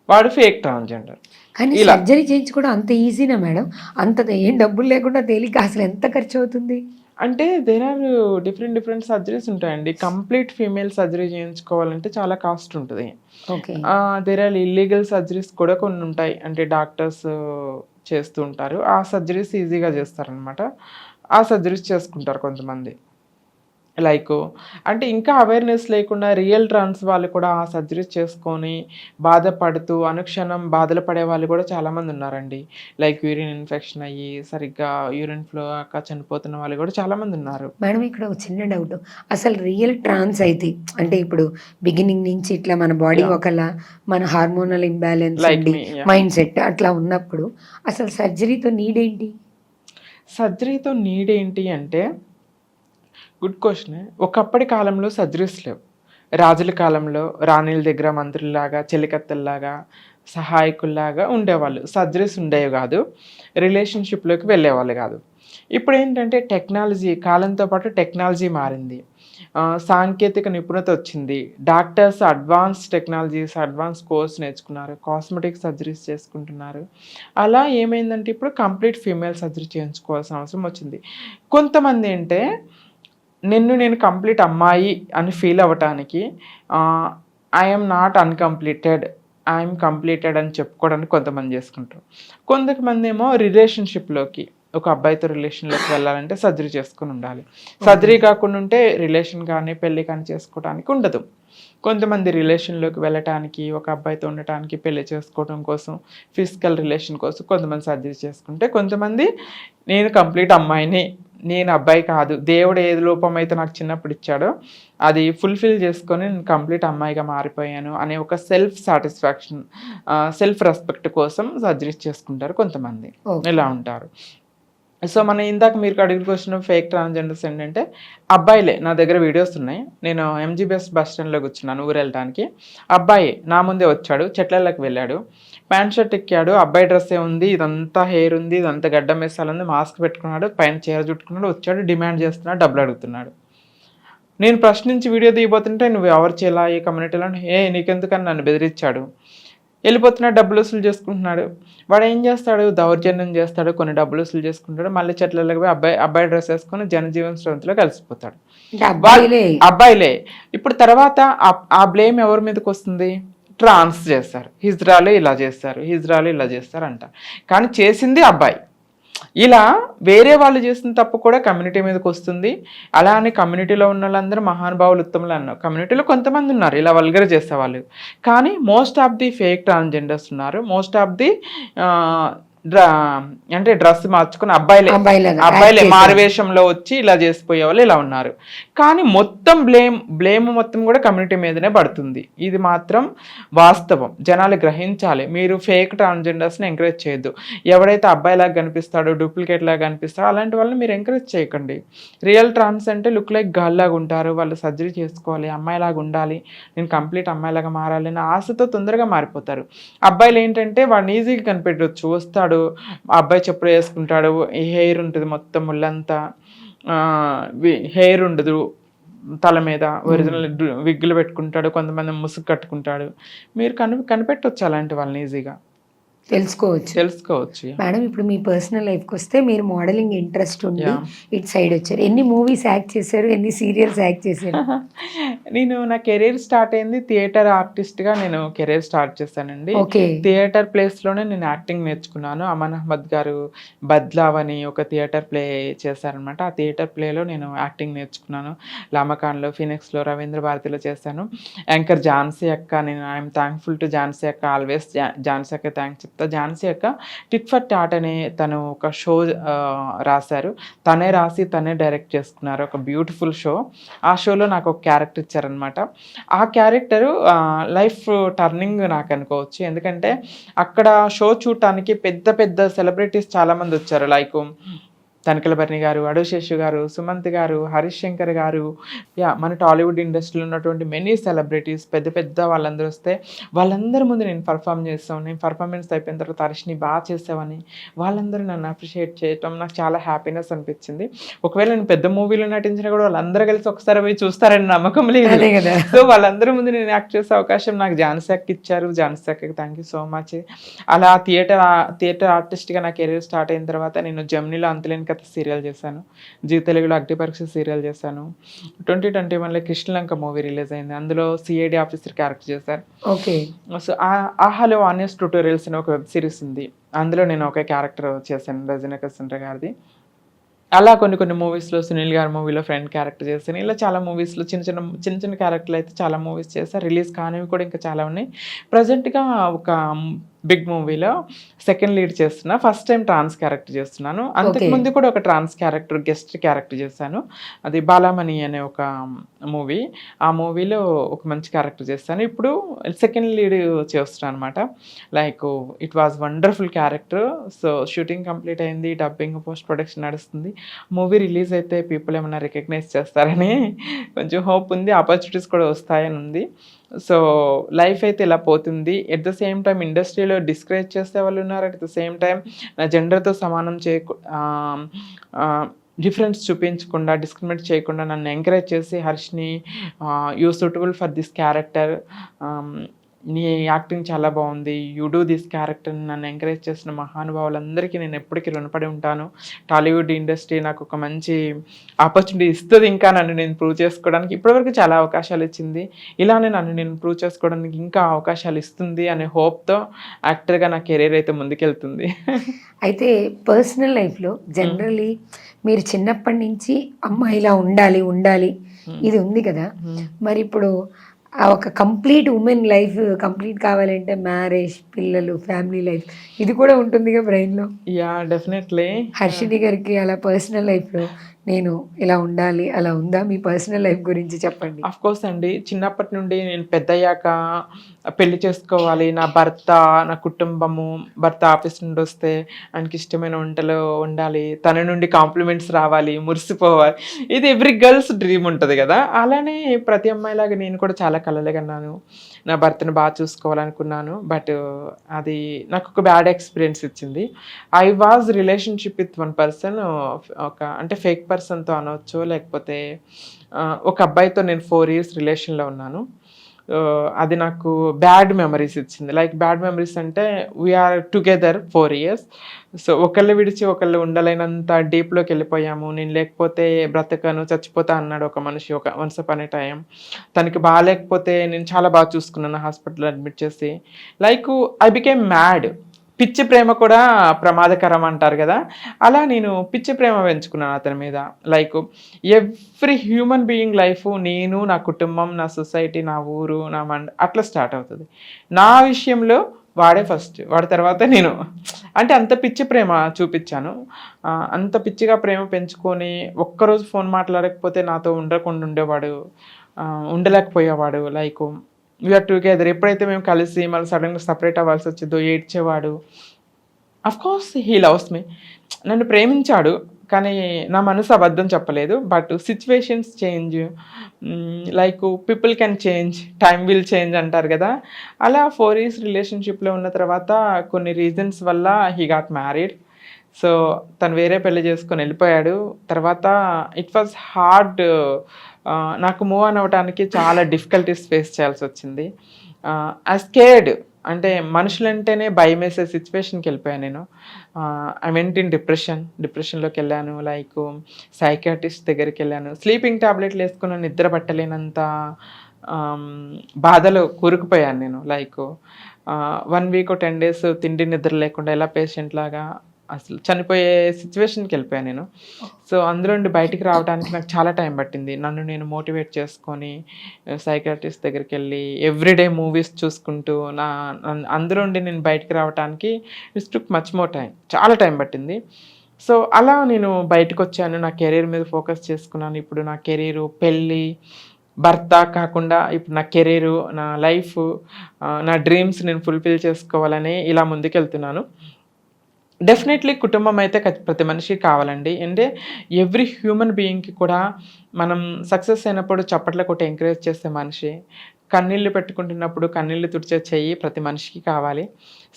వాడు ఫేక్ ట్రాన్స్‌జెండర్. కానీ ఇలా సర్జరీ చేయించుకోవడం అంత ఈజీనా మేడం? అంత ఏం డబ్బులు లేకుండా తేలిక అసలు ఎంత ఖర్చవుతుంది? అంటే దేర్ ఆర్ డిఫరెంట్ సర్జరీస్ ఉంటాయండి. కంప్లీట్ ఫీమేల్ సర్జరీ చేయించుకోవాలంటే చాలా కాస్ట్ ఉంటది. Okay. There are illegal surgeries కూడా కొన్ని ఉంటాయి. అంటే డాక్టర్స్ చేస్తూ ఉంటారు. ఆ సర్జరీస్ ఈజీగా చేస్తారనమాట. ఆ సర్జరీస్ చేసుకుంటారు కొంతమంది. లైకు అంటే ఇంకా అవేర్‌నెస్ లేకుండా రియల్ ట్రాన్స్ వాళ్ళు కూడా ఆ సర్జరీస్ చేసుకొని బాధపడుతూ అనుక్షణం బాధలు పడే వాళ్ళు కూడా చాలామంది ఉన్నారండి. లైక్ యూరిన్ ఇన్ఫెక్షన్ అయ్యి సరిగ్గా యూరిన్ ఫ్లో అవ్వక చనిపోతున్న వాళ్ళు కూడా చాలామంది ఉన్నారు. మేడం ఇక్కడ ఒక చిన్న డౌట్. అసలు రియల్ ట్రాన్స్ అయితే అంటే ఇప్పుడు బిగినింగ్ నుంచి ఇట్లా మన బాడీ యాహ్! ఒకలా, మన హార్మోనల్ ఇంబాలెన్స్ లైక్ ఉండి, మీ యాహ్! మైండ్ సెట్ అట్లా ఉన్నప్పుడు అసలు సర్జరీతో నీడ్ ఏంటి? సర్జరీతో నీడ్ ఏంటి అంటే గుడ్ క్వెషనే. ఒకప్పటి కాలంలో సర్జరీస్ లేవు. రాజుల కాలంలో రాణిల దగ్గర మంత్రుల్లాగా, చెలికత్తెల్లాగా, సహాయకుల్లాగా ఉండేవాళ్ళు. సర్జరీస్ ఉండేవి గాదు. రిలేషన్‌షిప్‌లోకి వెళ్ళేవాళ్ళు గాదు. ఇప్పుడేంటంటే టెక్నాలజీ కాలంతో పాటు టెక్నాలజీ మారింది. సాంకేతిక నిపుణత వచ్చింది. Doctors advance technologies, advance course నేర్చుకున్నారు. కాస్మెటిక్ సర్జరీస్ చేసుకుంటున్నారు. అలా ఏమైందంటే ఇప్పుడు కంప్లీట్ ఫీమేల్ సర్జరీ చేయించుకోవాల్సిన అవసరం వచ్చింది. కొంతమందేంటే నేను కంప్లీట్ అమ్మాయి అని ఫీల్ అవ్వటానికి I am not uncompleted. I am completed అని చెప్పుకోవడానికి కొంతమంది చేసుకుంటారు. కొంతమందేమో రిలేషన్‌షిప్‌లోకి ఒక అబ్బాయితో రిలేషన్‌లోకి వెళ్ళాలంటే సర్జరీ చేసుకొని ఉండాలి. సర్జరీ కాకుండా ఉంటే రిలేషన్ కానీ, పెళ్లి కానీ చేసుకోవడానికి ఉండదు. కొంతమంది రిలేషన్‌లోకి వెళ్ళటానికి, ఒక అబ్బాయితో ఉండటానికి, పెళ్లి చేసుకోవడం కోసం, ఫిజికల్ రిలేషన్ కోసం కొంతమంది సర్జరీ చేసుకుంటే, కొంతమంది నేను కంప్లీట్ అమ్మాయిని, నేను అబ్బాయి కాదు. దేవుడు ఏది లోపమైతే నాకు చిన్నప్పుడు ఇచ్చాడో అది ఫుల్‌ఫిల్ చేసుకొని నేను కంప్లీట్ అమ్మాయిగా మారిపోయాను అనే ఒక సెల్ఫ్ సాటిస్ఫాక్షన్, సెల్ఫ్ రెస్పెక్ట్ కోసం సర్జరీస్ చేసుకుంటారు కొంతమంది. ఓకే. ఇలా ఉంటారు. సో, మన ఇందాక మీరు అడిగిన క్వెషన్ ఫేక్ ట్రాన్స్‌జెండర్స్ ఏంటంటే అబ్బాయిలే. నా దగ్గర వీడియోస్ ఉన్నాయి. నేను ఎంజీబీఎస్ బస్ స్టాండ్‌లో కూర్చున్నాను ఊరెళ్ళటానికి. అబ్బాయే నా ముందే వచ్చాడు. చెట్లలోకి వెళ్ళాడు. ప్యాంట్ షర్ట్ ఎక్కాడు. అబ్బాయి డ్రెస్సే ఉంది. ఇదంతా హెయిర్ ఉంది. ఇదంతా గడ్డం మీసాలుంది. మాస్క్ పెట్టుకున్నాడు. పైన చీర చుట్టుకున్నాడు. వచ్చాడు. డిమాండ్ చేస్తున్నాడు. డబ్బులు అడుగుతున్నాడు. నేను ప్రశ్నించి వీడియో తీయబోతుంటే నువ్వు ఎవరు చేయాలా ఏ కమ్యూనిటీలో నీకెందుకని నన్ను బెదిరించాడు. వెళ్ళిపోతున్నాడు. డబ్బులు వసూలు చేసుకుంటున్నాడు. వాడు ఏం చేస్తాడు దౌర్జన్యం చేస్తాడు. కొన్ని డబ్బులు వసూలు చేసుకుంటాడు. మళ్ళీ చెట్లలోకి పోయి అబ్బాయి డ్రెస్ వేసుకొని జనజీవన్ స్రవంతిలో కలిసిపోతాడు. అంటే అబ్బాయిలే. అబ్బాయిలే. ఇప్పుడు తర్వాత ఆ బ్లేమ్ ఎవరి మీదకి వస్తుంది? ట్రాన్స్ చేస్తారు. హిజ్రాలు ఇలా చేస్తారు. హిజ్రాలు ఇలా చేస్తారు అంటారు. కానీ చేసింది అబ్బాయి. ఇలా వేరే వాళ్ళు చేసిన తప్పు కూడా కమ్యూనిటీ మీదకి వస్తుంది. అలా అని కమ్యూనిటీలో ఉన్న వాళ్ళందరూ మహానుభావులు ఉత్తములు అన్నారు. కమ్యూనిటీలో కొంతమంది ఉన్నారు ఇలా వల్గర్ చేసేవాళ్ళు. కానీ most of the fake transgenders ఉన్నారు. మోస్ట్ ఆఫ్ ది అంటే డ్రెస్ మార్చుకుని అబ్బాయిలే అబ్బాయిలాగా అబ్బాయిలే act చేశారు. మారువేషంలో వచ్చి ఇలా చేసిపోయే వాళ్ళు ఇలా ఉన్నారు. కానీ మొత్తం బ్లేమ్ మొత్తం కూడా కమ్యూనిటీ మీదనే పడుతుంది. ఇది మాత్రం వాస్తవం, జనాలు గ్రహించాలి. మీరు ఫేక్ ట్రాన్స్జెండర్స్ని ఎంకరేజ్ చేయొద్దు. ఎవడైతే అబ్బాయిలాగా కనిపిస్తాడో, డూప్లికేట్ లాగా కనిపిస్తాడో అలాంటి వాళ్ళని మీరు ఎంకరేజ్ చేయకండి. రియల్ ట్రాన్స్ అంటే లుక్ లైక్ గర్ల్ లాగా ఉంటారు, వాళ్ళు సర్జరీ చేసుకోవాలి, అమ్మాయిలాగా ఉండాలి, నేను కంప్లీట్ అమ్మాయిలాగా మారాలి అనే ఆశతో తొందరగా మారిపోతారు. అబ్బాయిలు ఏంటంటే వాడిని ఈజీగా కనిపెట్టవచ్చు. వస్తాడు, అబ్బాయి చెప్పులు వేసుకుంటాడు, ఈ హెయిర్ ఉంటుంది మొత్తం ముళ్ళంతా, హెయిర్ ఉండదు తల మీద, ఒరిజినల్ విగ్గులు పెట్టుకుంటాడు, కొంతమంది ముసుగు కట్టుకుంటాడు. మీరు కనిపెట్టవచ్చు అలాంటి వాళ్ళని ఈజీగా తెలుసుకోవచ్చు. మేడం, ఇప్పుడు మీ పర్సనల్ లైఫ్కి వస్తే మీరు మోడలింగ్ ఇంట్రెస్ట్ ఉండి Yeah. ఇటు సైడ్ వచ్చారు. ఎన్ని మూవీస్ యాక్ట్ చేశారు, ఎన్ని సీరియల్స్ యాక్ట్ చేశారు? నేను నా కెరీర్ స్టార్ట్ అయింది థియేటర్ ఆర్టిస్ట్గా. నేను కెరీర్ స్టార్ట్ చేశానండి. ఓకే. థియేటర్ ప్లేస్లోనే నేను యాక్టింగ్ నేర్చుకున్నాను. అమన్ అహ్మద్ గారు బద్లావ్ అని ఒక థియేటర్ ప్లే చేశారనమాట. ఆ థియేటర్ ప్లేలో నేను యాక్టింగ్ నేర్చుకున్నాను. లామకాన్లో, ఫినిక్స్లో, రవీంద్ర భారతిలో చేశాను. యాంకర్ ఝాన్సీ అక్క, నేను ఐఎమ్ థ్యాంక్ఫుల్ టు ఝాన్సీ అక్క, ఆల్వేస్ ఝాన్సీ అక్క థ్యాంక్స్ చెప్తా. ఝాన్సీ అక్క టిట్ ఫర్ టాట్ అనే తను ఒక షో రాశారు. తనే రాసి తనే డైరెక్ట్ చేసుకున్నారు, ఒక బ్యూటిఫుల్ షో. ఆ షోలో నాకు ఒక క్యారెక్టర్ ఇచ్చారనమాట. ఆ క్యారెక్టరు లైఫ్ టర్నింగ్ నాకు అనుకోవచ్చు. ఎందుకంటే అక్కడ షో చూడటానికి పెద్ద పెద్ద సెలబ్రిటీస్ చాలామంది వచ్చారు. లైక్ తనికలబర్ని గారు, అడోశేషు గారు, సుమంత్ గారు, హరీష్ శంకర్ గారు, మన టాలీవుడ్ ఇండస్ట్రీలో ఉన్నటువంటి మెనీ సెలబ్రిటీస్ పెద్ద పెద్ద వాళ్ళందరూ వస్తే వాళ్ళందరి ముందు నేను పర్ఫామ్ చేస్తాను. నేను పర్ఫార్మెన్స్ అయిపోయిన తర్వాత హరీష్ని బాగా చేసావని వాళ్ళందరూ నన్ను అప్రిషియేట్ చేయటం నాకు చాలా హ్యాపీనెస్ అనిపించింది. ఒకవేళ నేను పెద్ద మూవీలో నటించినా కూడా వాళ్ళందరూ కలిసి ఒకసారి పోయి చూస్తారని నమ్మకం లేదు. సో వాళ్ళందరి ముందు నేను యాక్ట్ చేసే అవకాశం నాకు ఝాన్సీ అక్క ఇచ్చారు. ఝాన్సీ అక్కకి థ్యాంక్ యూ సో మచ్. అలా థియేటర్ ఆర్టిస్ట్గా నా కెరీర్ స్టార్ట్ అయిన తర్వాత నేను జెమినీలో అంతులేని కథ సీరియల్ చేశాను. జీ తెలుగులో అగ్ని పరీక్ష సీరియల్ చేశాను. 2021లో కృష్ణలంక మూవీ రిలీజ్ అయింది. అందులో సిఐడి ఆఫీసర్ క్యారెక్టర్ చేశారు. ఓకే. సో ఆహాలో ఆనెస్ట్ ట్యూటోరియల్స్ అని ఒక వెబ్ సిరీస్ ఉంది. అందులో నేను ఒక క్యారెక్టర్ చేశాను, రజనీకాంత్ సిండ్ర గారిది. అలా కొన్ని మూవీస్లో, సునీల్ గారి మూవీలో ఫ్రెండ్ క్యారెక్టర్ చేశాను. ఇలా చాలా మూవీస్లో చిన్న చిన్న క్యారెక్టర్లు అయితే చాలా మూవీస్ చేశాను. రిలీజ్ కానివి కూడా ఇంకా చాలా ఉన్నాయి. ప్రజెంట్గా ఒక బిగ్ మూవీలో సెకండ్ లీడ్ చేస్తున్నా. ఫస్ట్ టైం ట్రాన్స్ క్యారెక్టర్ చేస్తున్నాను. అంతకుముందు కూడా ఒక ట్రాన్స్ క్యారెక్టర్, గెస్ట్ క్యారెక్టర్ చేశాను. అది బాలామణి అనే ఒక మూవీ. ఆ మూవీలో ఒక మంచి క్యారెక్టర్ చేస్తాను. ఇప్పుడు సెకండ్ లీడ్ చేస్తున్నాను అనమాట. Like it was wonderful character. So shooting complete అయింది, డబ్బింగ్, పోస్ట్ ప్రొడక్షన్ నడుస్తుంది. మూవీ రిలీజ్ అయితే పీపుల్ ఏమైనా రికగ్నైజ్ చేస్తారని కొంచెం హోప్ ఉంది. ఆపర్చునిటీస్ కూడా వస్తాయని ఉంది. సో లైఫ్ అయితే ఇలా పోతుంది. ఎట్ ద సేమ్ టైం ఇండస్ట్రీలో డిస్కరేజ్ చేసే వాళ్ళు ఉన్నారు. అట్ ద సేమ్ టైం నా జెండర్తో సమానం డిఫరెన్స్ చూపించకుండా, డిస్క్రిమినేట్ చేయకుండా నన్ను ఎంకరేజ్ చేసి, హర్ష్ని you suitable for this character, నీ యాక్టింగ్ చాలా బాగుంది, యూ డూ దిస్ క్యారెక్టర్ నన్ను ఎంకరేజ్ చేసిన మహానుభావులందరికీ నేను ఎప్పటికీ రుణపడి ఉంటాను. టాలీవుడ్ ఇండస్ట్రీ నాకు ఒక మంచి ఆపర్చునిటీ ఇస్తుంది, ఇంకా నన్ను నేను ప్రూవ్ చేసుకోవడానికి. ఇప్పటివరకు చాలా అవకాశాలు ఇచ్చింది, ఇలానే నన్ను నేను ప్రూవ్ చేసుకోవడానికి ఇంకా అవకాశాలు ఇస్తుంది అనే హోప్తో యాక్టర్గా నా కెరీర్ అయితే ముందుకెళ్తుంది. అయితే పర్సనల్ లైఫ్లో జనరల్లీ మీరు చిన్నప్పటి నుంచి అమ్మ ఇలా ఉండాలి ఇది ఉంది కదా, మరి ఇప్పుడు ఆ ఒక కంప్లీట్ ఉమెన్ లైఫ్ కంప్లీట్ కావాలంటే మ్యారేజ్, పిల్లలు, ఫ్యామిలీ లైఫ్ ఇది కూడా ఉంటుందిగా బ్రెయిన్లో. Yeah, definitely. హర్షిని గారికి అలా పర్సనల్ లైఫ్లో నేను ఇలా ఉండాలి అలా ఉందా? మీ పర్సనల్ లైఫ్ గురించి చెప్పండి. ఆఫ్ కోర్స్ అండి, చిన్నప్పటి నుండి నేను పెద్దయ్యాక పెళ్లి చేసుకోవాలి, నా భర్త, నా కుటుంబము, భర్త ఆఫీస్ నుండి వస్తే ఆయనకి ఇష్టమైన వంటలు వండాలి, తన నుండి కాంప్లిమెంట్స్ రావాలి, మురిసిపోవాలి, ఇది ఎవ్రీ గర్ల్స్ డ్రీమ్ ఉంటుంది కదా. అలానే ప్రతి అమ్మాయిలాగా నేను కూడా చాలా కలలు కన్నాను. నా భర్తను బాగా చూసుకోవాలనుకున్నాను. బట్ అది నాకు ఒక బ్యాడ్ ఎక్స్పీరియన్స్ ఇచ్చింది. I was relationship with one person, అంటే ఫేక్ పర్సన్తో అనవచ్చు, లేకపోతే ఒక అబ్బాయితో నేను 4 years రిలేషన్లో ఉన్నాను. అది నాకు బ్యాడ్ మెమరీస్ ఇచ్చింది. లైక్ బ్యాడ్ మెమరీస్ అంటే వీఆర్ టుగెదర్ 4 years. సో ఒకళ్ళు విడిచి ఒకళ్ళు ఉండలేనంత డీప్లోకి వెళ్ళిపోయాము. నేను లేకపోతే బ్రతకను, చచ్చిపోతా అన్నాడు ఒక మనిషి ఒక వన్స్ అపాన్ ఏ టైం. తనకి బాగాలేకపోతే నేను చాలా బాగా చూసుకున్నాను, హాస్పిటల్ అడ్మిట్ చేసి. Like I became mad. పిచ్చి ప్రేమ కూడా ప్రమాదకరం అంటారు కదా, అలా నేను పిచ్చి ప్రేమ పెంచుకున్నాను అతని మీద. Like every human being life, నేను, నా కుటుంబం, నా సొసైటీ, నా ఊరు, నా అట్లా స్టార్ట్ అవుతుంది. నా విషయంలో వాడే ఫస్ట్, వాడి తర్వాత నేను. అంటే అంత పిచ్చి ప్రేమ చూపించాను. అంత పిచ్చిగా ప్రేమ పెంచుకొని ఒక్కరోజు ఫోన్ మాట్లాడకపోతే నాతో ఉండకుండా ఉండేవాడు, ఉండలేకపోయేవాడు. లైక్ వీఆర్ టుగెదర్, ఎప్పుడైతే మేము కలిసి మళ్ళీ సడన్గా సపరేట్ అవ్వాల్సి వచ్చిందో ఏడ్చేవాడు. కోర్స్ హీ లవ్స్ మీ, నన్ను ప్రేమించాడు, కానీ నా మనసు అబద్ధం చెప్పలేదు. But situations change, like people can change, time will change అంటారు కదా. అలా 4 years రిలేషన్షిప్లో ఉన్న తర్వాత కొన్ని రీజన్స్ వల్ల హీ గాట్ మ్యారీడ్. సో తను వేరే పెళ్లి చేసుకొని వెళ్ళిపోయాడు. తర్వాత ఇట్ వాజ్ హార్డ్, నాకు మూవ్ ఆన్ అవ్వడానికి చాలా డిఫికల్టీస్ ఫేస్ చేయాల్సి వచ్చింది. ఐ స్కేర్డ్, అంటే మనుషులంటేనే భయం వేసే సిచ్యువేషన్కి వెళ్ళిపోయాను నేను. ఐ వెంట్ ఇన్ డిప్రెషన్లోకి వెళ్ళాను. లైక్ సైకియాట్రిస్ట్ దగ్గరికి వెళ్ళాను. స్లీపింగ్ టాబ్లెట్లు వేసుకున్న నిద్ర పట్టలేనంత బాధలో కూరుకుపోయాను నేను. లైక్ 1 week 10 days తిండి నిద్ర లేకుండా ఎలా పేషెంట్ లాగా అసలు చనిపోయే సిచ్యువేషన్కి వెళ్ళిపోయాను నేను. సో అందులో నుండి బయటికి రావడానికి నాకు చాలా టైం పట్టింది. నన్ను నేను మోటివేట్ చేసుకొని సైకియాట్రిస్ట్ దగ్గరికి వెళ్ళి ఎవ్రీడే మూవీస్ చూసుకుంటూ అందులో నుండి నేను బయటికి రావడానికి it's took much more time, చాలా టైం పట్టింది. సో అలా నేను బయటకు వచ్చాను, నా కెరీర్ మీద ఫోకస్ చేసుకున్నాను. ఇప్పుడు నా కెరీరు, పెళ్ళి, భర్త కాకుండా ఇప్పుడు నా కెరీరు, నా లైఫ్, నా డ్రీమ్స్ నేను ఫుల్ఫిల్ చేసుకోవాలని ఇలా ముందుకెళ్తున్నాను. డెఫినెట్లీ కుటుంబం అయితే ప్రతి మనిషికి కావాలండి. అంటే ఎవ్రీ హ్యూమన్ బీయింగ్కి కూడా మనం సక్సెస్ అయినప్పుడు చప్పట్ల కొట్టి ఎంకరేజ్ చేసే మనిషి, కన్నీళ్ళు పెట్టుకుంటున్నప్పుడు కన్నీళ్ళు తుడిచే చెయ్యి ప్రతి మనిషికి కావాలి.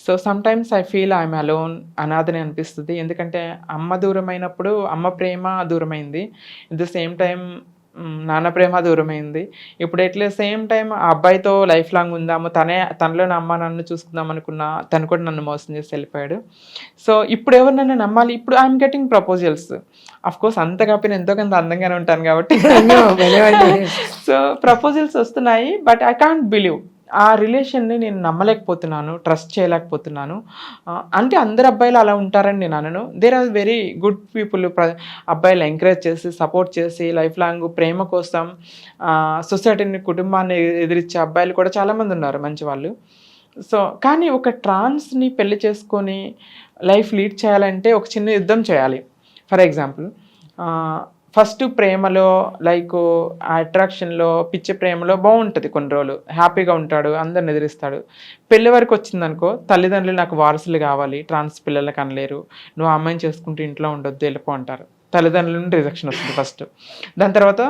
So sometimes I feel I'm alone, అనాథని అనిపిస్తుంది. ఎందుకంటే అమ్మ దూరమైనప్పుడు అమ్మ ప్రేమ దూరమైంది, ఎట్ ద సేమ్ టైం నాన్న ప్రేమ దూరమైంది. ఇప్పుడు ఎట్లా సేమ్ టైం ఆ అబ్బాయితో లైఫ్ లాంగ్ ఉందాము, తనలో నా అమ్మ నన్ను చూసుకుందాం అనుకున్నా, తను కూడా నన్ను మోసం చేసి వెళ్ళిపోయాడు. సో ఇప్పుడు ఎవరు నన్ను నమ్మాలి? ఇప్పుడు I'm getting proposals. Of course అంత కాపిన ఎంతో కొంత అందంగానే ఉంటాను కాబట్టి సో ప్రపోజల్స్ వస్తున్నాయి. బట్ ఐ కాంట్ బిలీవ్, ఆ రిలేషన్ని నేను నమ్మలేకపోతున్నాను, ట్రస్ట్ చేయలేకపోతున్నాను. అంటే అందరు అబ్బాయిలు అలా ఉంటారని నేను అనను. There are very good people, అబ్బాయిలు ఎంకరేజ్ చేసి సపోర్ట్ చేసి లైఫ్ లాంగ్ ప్రేమ కోసం సొసైటీని, కుటుంబాన్ని ఎదిరించే అబ్బాయిలు కూడా చాలామంది ఉన్నారు మంచి వాళ్ళు. సో కానీ ఒక ట్రాన్స్ని పెళ్లి చేసుకొని లైఫ్ లీడ్ చేయాలంటే ఒక చిన్న యుద్ధం చేయాలి. ఫర్ ఎగ్జాంపుల్, ఫస్ట్ ప్రేమలో లైక్ ఆ అట్రాక్షన్లో, పిచ్చి ప్రేమలో బాగుంటుంది, కొన్ని రోజులు హ్యాపీగా ఉంటాడు, అందరిని ఎదిరిస్తాడు. పెళ్లి వరకు వచ్చిందనుకో, తల్లిదండ్రులు నాకు వారసులు కావాలి, ట్రాన్స్ పిల్లలకు అనలేరు, నువ్వు ఆ అమ్మాయిని చేసుకుంటూ ఇంట్లో ఉండొద్దు, వెళ్ళిపో అంటారు. తల్లిదండ్రుల నుండి రిజెక్షన్ వస్తుంది ఫస్ట్. దాని తర్వాత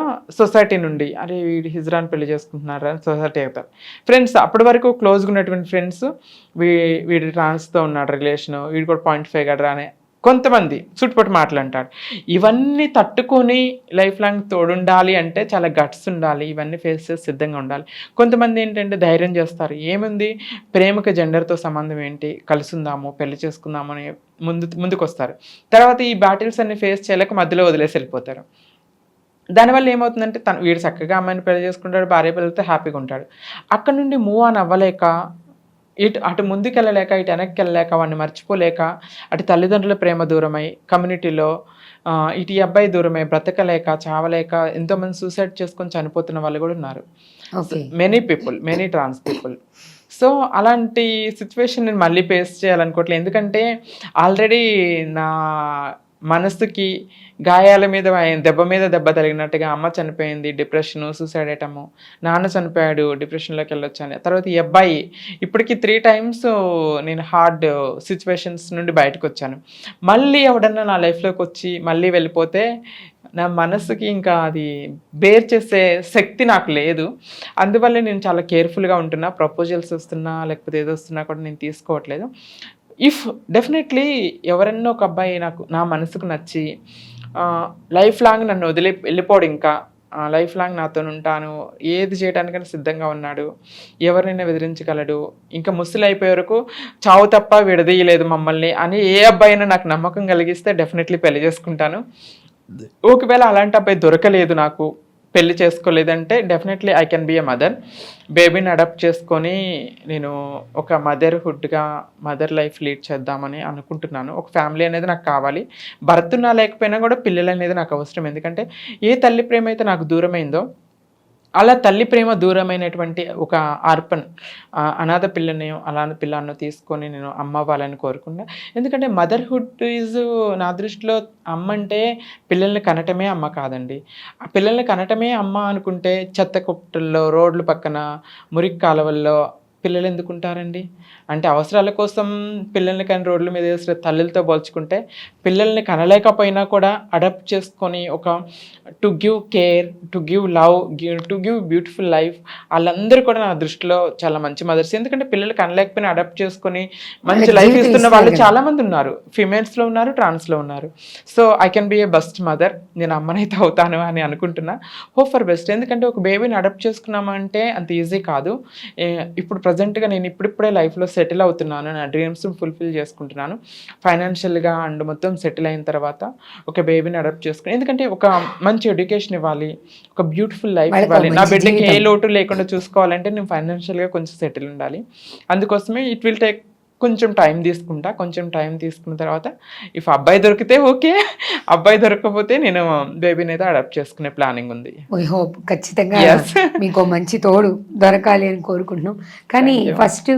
సొసైటీ నుండి, అరే వీడు హిజ్రాన్ పెళ్లి చేసుకుంటున్నారు అని సొసైటీ అవుతారు. ఫ్రెండ్స్, అప్పటి వరకు క్లోజ్గా ఉన్నటువంటి ఫ్రెండ్స్, వీడి ట్రాన్స్తో ఉన్నాడు రిలేషను, వీడు కూడా 0.5 గడ్రా అనే కొంతమంది చుట్టుపట్టు మాటలు అంటారు. ఇవన్నీ తట్టుకొని లైఫ్ లాంగ్ తోడుండాలి అంటే చాలా గట్స్ ఉండాలి, ఇవన్నీ ఫేస్ చేసి సిద్ధంగా ఉండాలి. కొంతమంది ఏంటంటే ధైర్యం చేస్తారు, ఏముంది ప్రేమకి జెండర్తో సంబంధం ఏంటి, కలుసుందాము, పెళ్లి చేసుకుందాము అని ముందుకు వస్తారు. తర్వాత ఈ బ్యాటిల్స్ అన్ని ఫేస్ చేయలేక మధ్యలో వదిలేసి వెళ్ళిపోతారు. దానివల్ల ఏమవుతుందంటే వీడు చక్కగా అమ్మాయిని పెళ్లి చేసుకుంటాడు, భార్య పిల్లలతో హ్యాపీగా ఉంటాడు. అక్కడ నుండి మూవ్ ఆన్ అవ్వలేక, అటు ముందుకెళ్ళలేక, ఇటు వెనక్కి వెళ్ళలేక, వాడిని మర్చిపోలేక, అటు తల్లిదండ్రుల ప్రేమ దూరమై, కమ్యూనిటీలో ఇటు ఈ అబ్బాయి దూరమై, బ్రతకలేక, చావలేక ఎంతోమంది సూసైడ్ చేసుకొని చనిపోతున్న వాళ్ళు కూడా ఉన్నారు. మెనీ ట్రాన్స్ పీపుల్. సో అలాంటి సిచ్యువేషన్ నేను మళ్ళీ ఫేస్ చేయాలనుకోవట్లేదు. ఎందుకంటే ఆల్రెడీ నా మనసుకి గాయాల మీద దెబ్బ తగిలినట్టుగా అమ్మ చనిపోయింది, డిప్రెషను, సూసైడ్ అయ్యటము, నాన్న చనిపోయాడు, డిప్రెషన్లోకి వెళ్ళొచ్చాను. తర్వాత ఈ అబ్బాయి, ఇప్పటికి 3 times నేను హార్డ్ సిచ్యువేషన్స్ నుండి బయటకు వచ్చాను. మళ్ళీ ఎవడన్నా నా లైఫ్లోకి వచ్చి మళ్ళీ వెళ్ళిపోతే నా మనసుకి ఇంకా అది బేర్ చేసే శక్తి నాకు లేదు. అందువల్ల నేను చాలా కేర్ఫుల్గా ఉంటున్నా. ప్రపోజల్స్ వస్తున్నా లేకపోతే ఏదో వస్తున్నా కూడా నేను తీసుకోవట్లేదు. ఇఫ్ డెఫినెట్లీ ఎవరన్నా ఒక అబ్బాయి నా మనసుకు నచ్చి లైఫ్ లాంగ్ నన్ను వెళ్ళిపోడు, ఇంకా లైఫ్ లాంగ్ నాతో ఉంటాను, ఏది చేయడానికైనా సిద్ధంగా ఉన్నాడు, ఎవరినైనా బెదిరించగలడు, ఇంకా ముసలి అయిపోయే వరకు చావు తప్ప విడదీయలేదు మమ్మల్ని అని ఏ అబ్బాయినా నాకు నమ్మకం కలిగిస్తే డెఫినెట్లీ పెళ్లి చేసుకుంటాను. ఒకవేళ అలాంటి అబ్బాయి దొరకలేదు, నాకు పెళ్లి చేసుకోలేదంటే definitely I can be a mother. బేబీని అడాప్ట్ చేసుకొని నేను ఒక మదర్ లైఫ్ లీడ్ చేద్దామని అనుకుంటున్నాను. ఒక ఫ్యామిలీ అనేది నాకు కావాలి. భర్త లేకపోయినా కూడా పిల్లలు అనేది నాకు అవసరం. ఎందుకంటే ఏ తల్లి ప్రేమ అయితే నాకు దూరమైందో అలా తల్లి ప్రేమ దూరమైనటువంటి ఒక ఆర్పన్ అనాథ పిల్లలను తీసుకొని నేను అమ్మ అవ్వాలని కోరుకున్నా. ఎందుకంటే మదర్హుడ్ ఈజ్ నా దృష్టిలో అమ్మ అంటే పిల్లల్ని కనటమే అమ్మ కాదండి. ఆ పిల్లల్ని కనటమే అమ్మ అనుకుంటే చెత్త కుప్పల్లో, రోడ్ల పక్కన, మురికి కాలువల్లో పిల్లలు ఎందుకు ఉంటారండి? అంటే అవసరాల కోసం పిల్లల్ని కానీ రోడ్ల మీద వేసిన తల్లులతో పోల్చుకుంటే పిల్లల్ని కనలేకపోయినా కూడా అడాప్ట్ చేసుకొని ఒక to give care, to give love, to give beautiful life, వాళ్ళందరూ కూడా నా దృష్టిలో చాలా మంచి మదర్స్. ఎందుకంటే పిల్లలు కనలేకపోయినా అడాప్ట్ చేసుకొని మంచి లైఫ్ ఇస్తున్న వాళ్ళు చాలామంది ఉన్నారు. ఫిమేల్స్లో ఉన్నారు, ట్రాన్స్లో ఉన్నారు. So I can be A best mother. నేను అమ్మనైతే అవుతాను అని అనుకుంటున్నా. Hope for best. ఎందుకంటే ఒక బేబీని అడాప్ట్ చేసుకున్నామంటే అంత ఈజీ కాదు. ఇప్పుడు ప్రజెంట్గా నేను ఇప్పుడిప్పుడే లైఫ్లో సెటిల్ అవుతున్నాను. నా డ్రీమ్స్ ఫుల్ఫిల్ చేసుకుంటున్నాను ఫైనాన్షియల్గా అండ్ మొత్తం సెటిల్ అయిన తర్వాత ఒక బేబీని అడాప్ట్ చేసుకుని. ఎందుకంటే ఒక మంచి ఎడ్యుకేషన్ ఇవ్వాలి, ఒక బ్యూటిఫుల్ లైఫ్ ఇవ్వాలి. నా బిడ్డకి ఏ లోటు లేకుండా చూసుకోవాలంటే నేను ఫైనాన్షియల్గా కొంచెం సెటిల్ ఉండాలి. అందుకోసమే ఇట్ విల్ టేక్ కొంచెం టైం తీసుకున్న తర్వాత ఇఫ్ అబ్బాయి దొరికితే ఓకే, అబ్బాయి దొరకకపోతే నేను బేబీని అయితే అడాప్ట్ చేసుకునే ప్లానింగ్ ఉంది. వీ హోప్ ఖచ్చితంగా మీకు మంచి తోడు దొరకాలి అని కోరుకుంటున్నాం. కానీ ఫస్ట్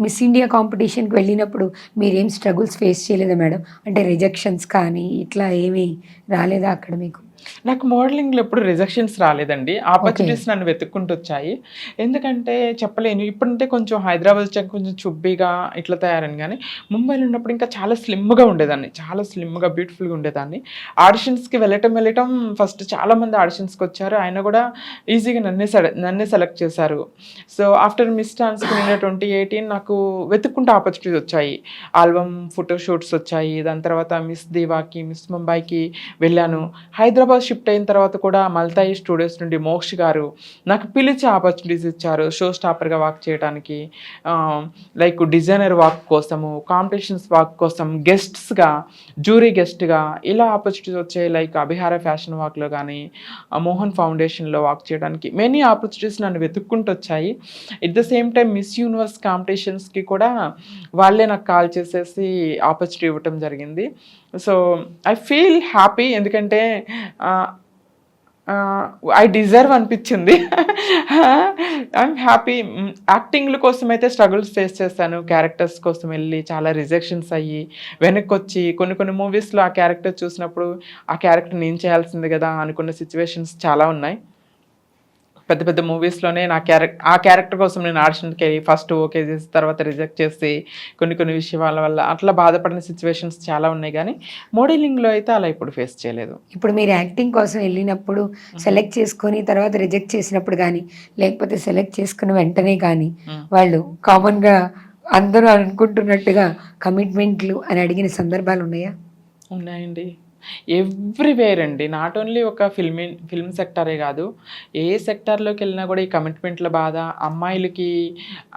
మిస్ ఇండియా కాంపిటీషన్కి వెళ్ళినప్పుడు మీరేం స్ట్రగుల్స్ ఫేస్ చేయలేదా మేడం? అంటే రిజెక్షన్స్ కానీ ఇట్లా ఏమీ రాలేదా అక్కడ మీకు? నాకు మోడలింగ్లో ఎప్పుడు రిజెక్షన్స్ రాలేదండి. ఆపర్చునిటీస్ నన్ను వెతుక్కుంటూ వచ్చాయి. ఎందుకంటే చెప్పలేను, ఇప్పుడంటే కొంచెం హైదరాబాద్ వచ్చాక కొంచెం చుబ్బీగా ఇట్లా తయారని, కానీ ముంబైలో ఉన్నప్పుడు ఇంకా చాలా స్లిమ్గా ఉండేదాన్ని, చాలా స్లిమ్గా బ్యూటిఫుల్గా ఉండేదాన్ని. ఆడిషన్స్కి వెళ్ళటం ఫస్ట్ చాలామంది ఆడిషన్స్కి వచ్చారు, ఆయన కూడా ఈజీగా నన్నే సెలెక్ట్ చేశారు. సో ఆఫ్టర్ మిస్ ట్రాన్స్ఫర్ 2018 నాకు వెతుక్కుంటూ ఆపర్చునిటీస్ వచ్చాయి. ఆల్బమ్ ఫోటోషూట్స్ వచ్చాయి. దాని తర్వాత మిస్ దీవాకి, మిస్ ముంబైకి వెళ్ళాను. హైదరాబాద్ షిఫ్ట్ అయిన తర్వాత కూడా మల్తాయి స్టూడియోస్ నుండి మోక్ష్ గారు నాకు పిలిచి ఆపర్చునిటీస్ ఇచ్చారు. షో స్టాపర్గా వాక్ చేయడానికి, లైక్ డిజైనర్ వాక్ కోసము, కాంపిటీషన్స్ వాక్ కోసం, గెస్ట్స్గా, జ్యూరీ గెస్ట్గా ఇలా ఆపర్చునిటీస్ వచ్చాయి. లైక్ అభిహార ఫ్యాషన్ వాక్లో కానీ, మోహన్ ఫౌండేషన్లో వాక్ చేయడానికి మెనీ ఆపర్చునిటీస్ నన్ను వెతుక్కుంటూ వచ్చాయి. At the same time miss universe కాంపిటీషన్స్కి కూడా వాళ్ళే నాకు కాల్ చేసేసి ఆపర్చునిటీ ఇవ్వటం జరిగింది. So I feel happy. ఎందుకంటే ఐ డిజర్వ్ అనిపించింది. I'm happy. యాక్టింగ్ల కోసం అయితే స్ట్రగుల్స్ ఫేస్ చేస్తాను. క్యారెక్టర్స్ కోసం వెళ్ళి చాలా రిజెక్షన్స్ అయ్యి వెనక్కి వచ్చి కొన్ని మూవీస్లో ఆ క్యారెక్టర్ చూసినప్పుడు ఆ క్యారెక్టర్ నేను చేయాల్సింది కదా అనుకున్న సిచ్యువేషన్స్ చాలా ఉన్నాయి. పెద్ద మూవీస్లోనే ఆ క్యారెక్టర్ కోసం నేను ఆడిషన్కి వెళ్ళి ఫస్ట్ ఓకే చేసి తర్వాత రిజెక్ట్ చేసి కొన్ని విషయాల వల్ల అట్లా బాధపడిన సిచ్యువేషన్స్ చాలా ఉన్నాయి. కానీ మోడలింగ్లో అయితే అలా ఇప్పుడు ఫేస్ చేయలేదు. ఇప్పుడు మీరు యాక్టింగ్ కోసం వెళ్ళినప్పుడు సెలెక్ట్ చేసుకొని తర్వాత రిజెక్ట్ చేసినప్పుడు కానీ, లేకపోతే సెలెక్ట్ చేసుకున్న వెంటనే కానీ వాళ్ళు కామన్గా అందరూ అనుకుంటున్నట్టుగా కమిట్మెంట్లు అని అడిగిన సందర్భాలు ఉన్నాయా? ఉన్నాయండి, ఎవ్రీవేర్ అండి. నాట్ ఓన్లీ ఒక ఫిల్మ్ సెక్టరే కాదు, ఏ సెక్టార్లోకి వెళ్ళినా కూడా ఈ కమిట్మెంట్ల బాధ. అమ్మాయిలకి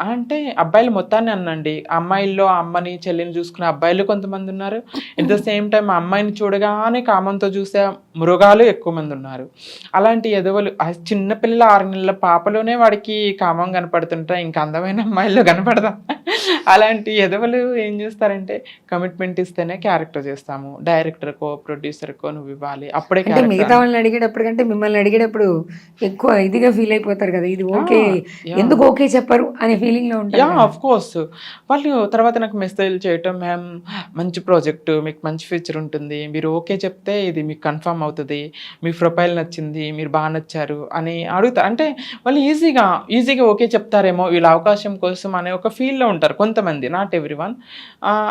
అంటే అబ్బాయిలు మొత్తాన్ని అనండి, అమ్మాయిల్లో అమ్మని చెల్లిని చూసుకునే అబ్బాయిలు కొంతమంది ఉన్నారు. ఎట్ ద సేమ్ టైం ఆ అమ్మాయిని చూడగానే కామంతో చూసే మృగాలు ఎక్కువ మంది ఉన్నారు. అలాంటి ఎదవలు చిన్నపిల్లల 6 నెలల పాపలోనే వాడికి కామం కనపడుతుంటాయి, ఇంకా అందమైన అమ్మాయిల్లో కనపడదా? అలాంటి ఎదవలు ఏం చేస్తారంటే కమిట్మెంట్ ఇస్తేనే క్యారెక్టర్ చేస్తాము, డైరెక్టర్కో ప్రొడ్యూసర్కో నువ్వు ఇవ్వాలి అప్పుడే. మిగతా వాళ్ళని అడిగేటప్పుడు కంటే మిమ్మల్ని అడిగేటప్పుడు ఎక్కువ ఇదిగా ఫీల్ అయిపోతారు కదా, ఇది ఓకే ఎందుకు ఓకే చెప్పరు అనే ఫీలింగ్లో ఉంటారు. ఆఫ్ కోర్స్ వాళ్ళు తర్వాత నాకు మెసేజ్ చేయటం, మ్యామ్ మంచి ప్రాజెక్టు, మీకు మంచి ఫ్యూచర్ ఉంటుంది, మీరు ఓకే చెప్తే ఇది మీకు కన్ఫర్మ్ అవుతుంది, మీ ప్రొఫైల్ నచ్చింది, మీరు బాగా నచ్చారు అని అడుగుతారు. అంటే వాళ్ళు ఈజీగా ఓకే చెప్తారేమో వీళ్ళ అవకాశం కోసం అనే ఒక ఫీల్లో ఉంటారు కొంతమంది, నాట్ ఎవ్రీవన్.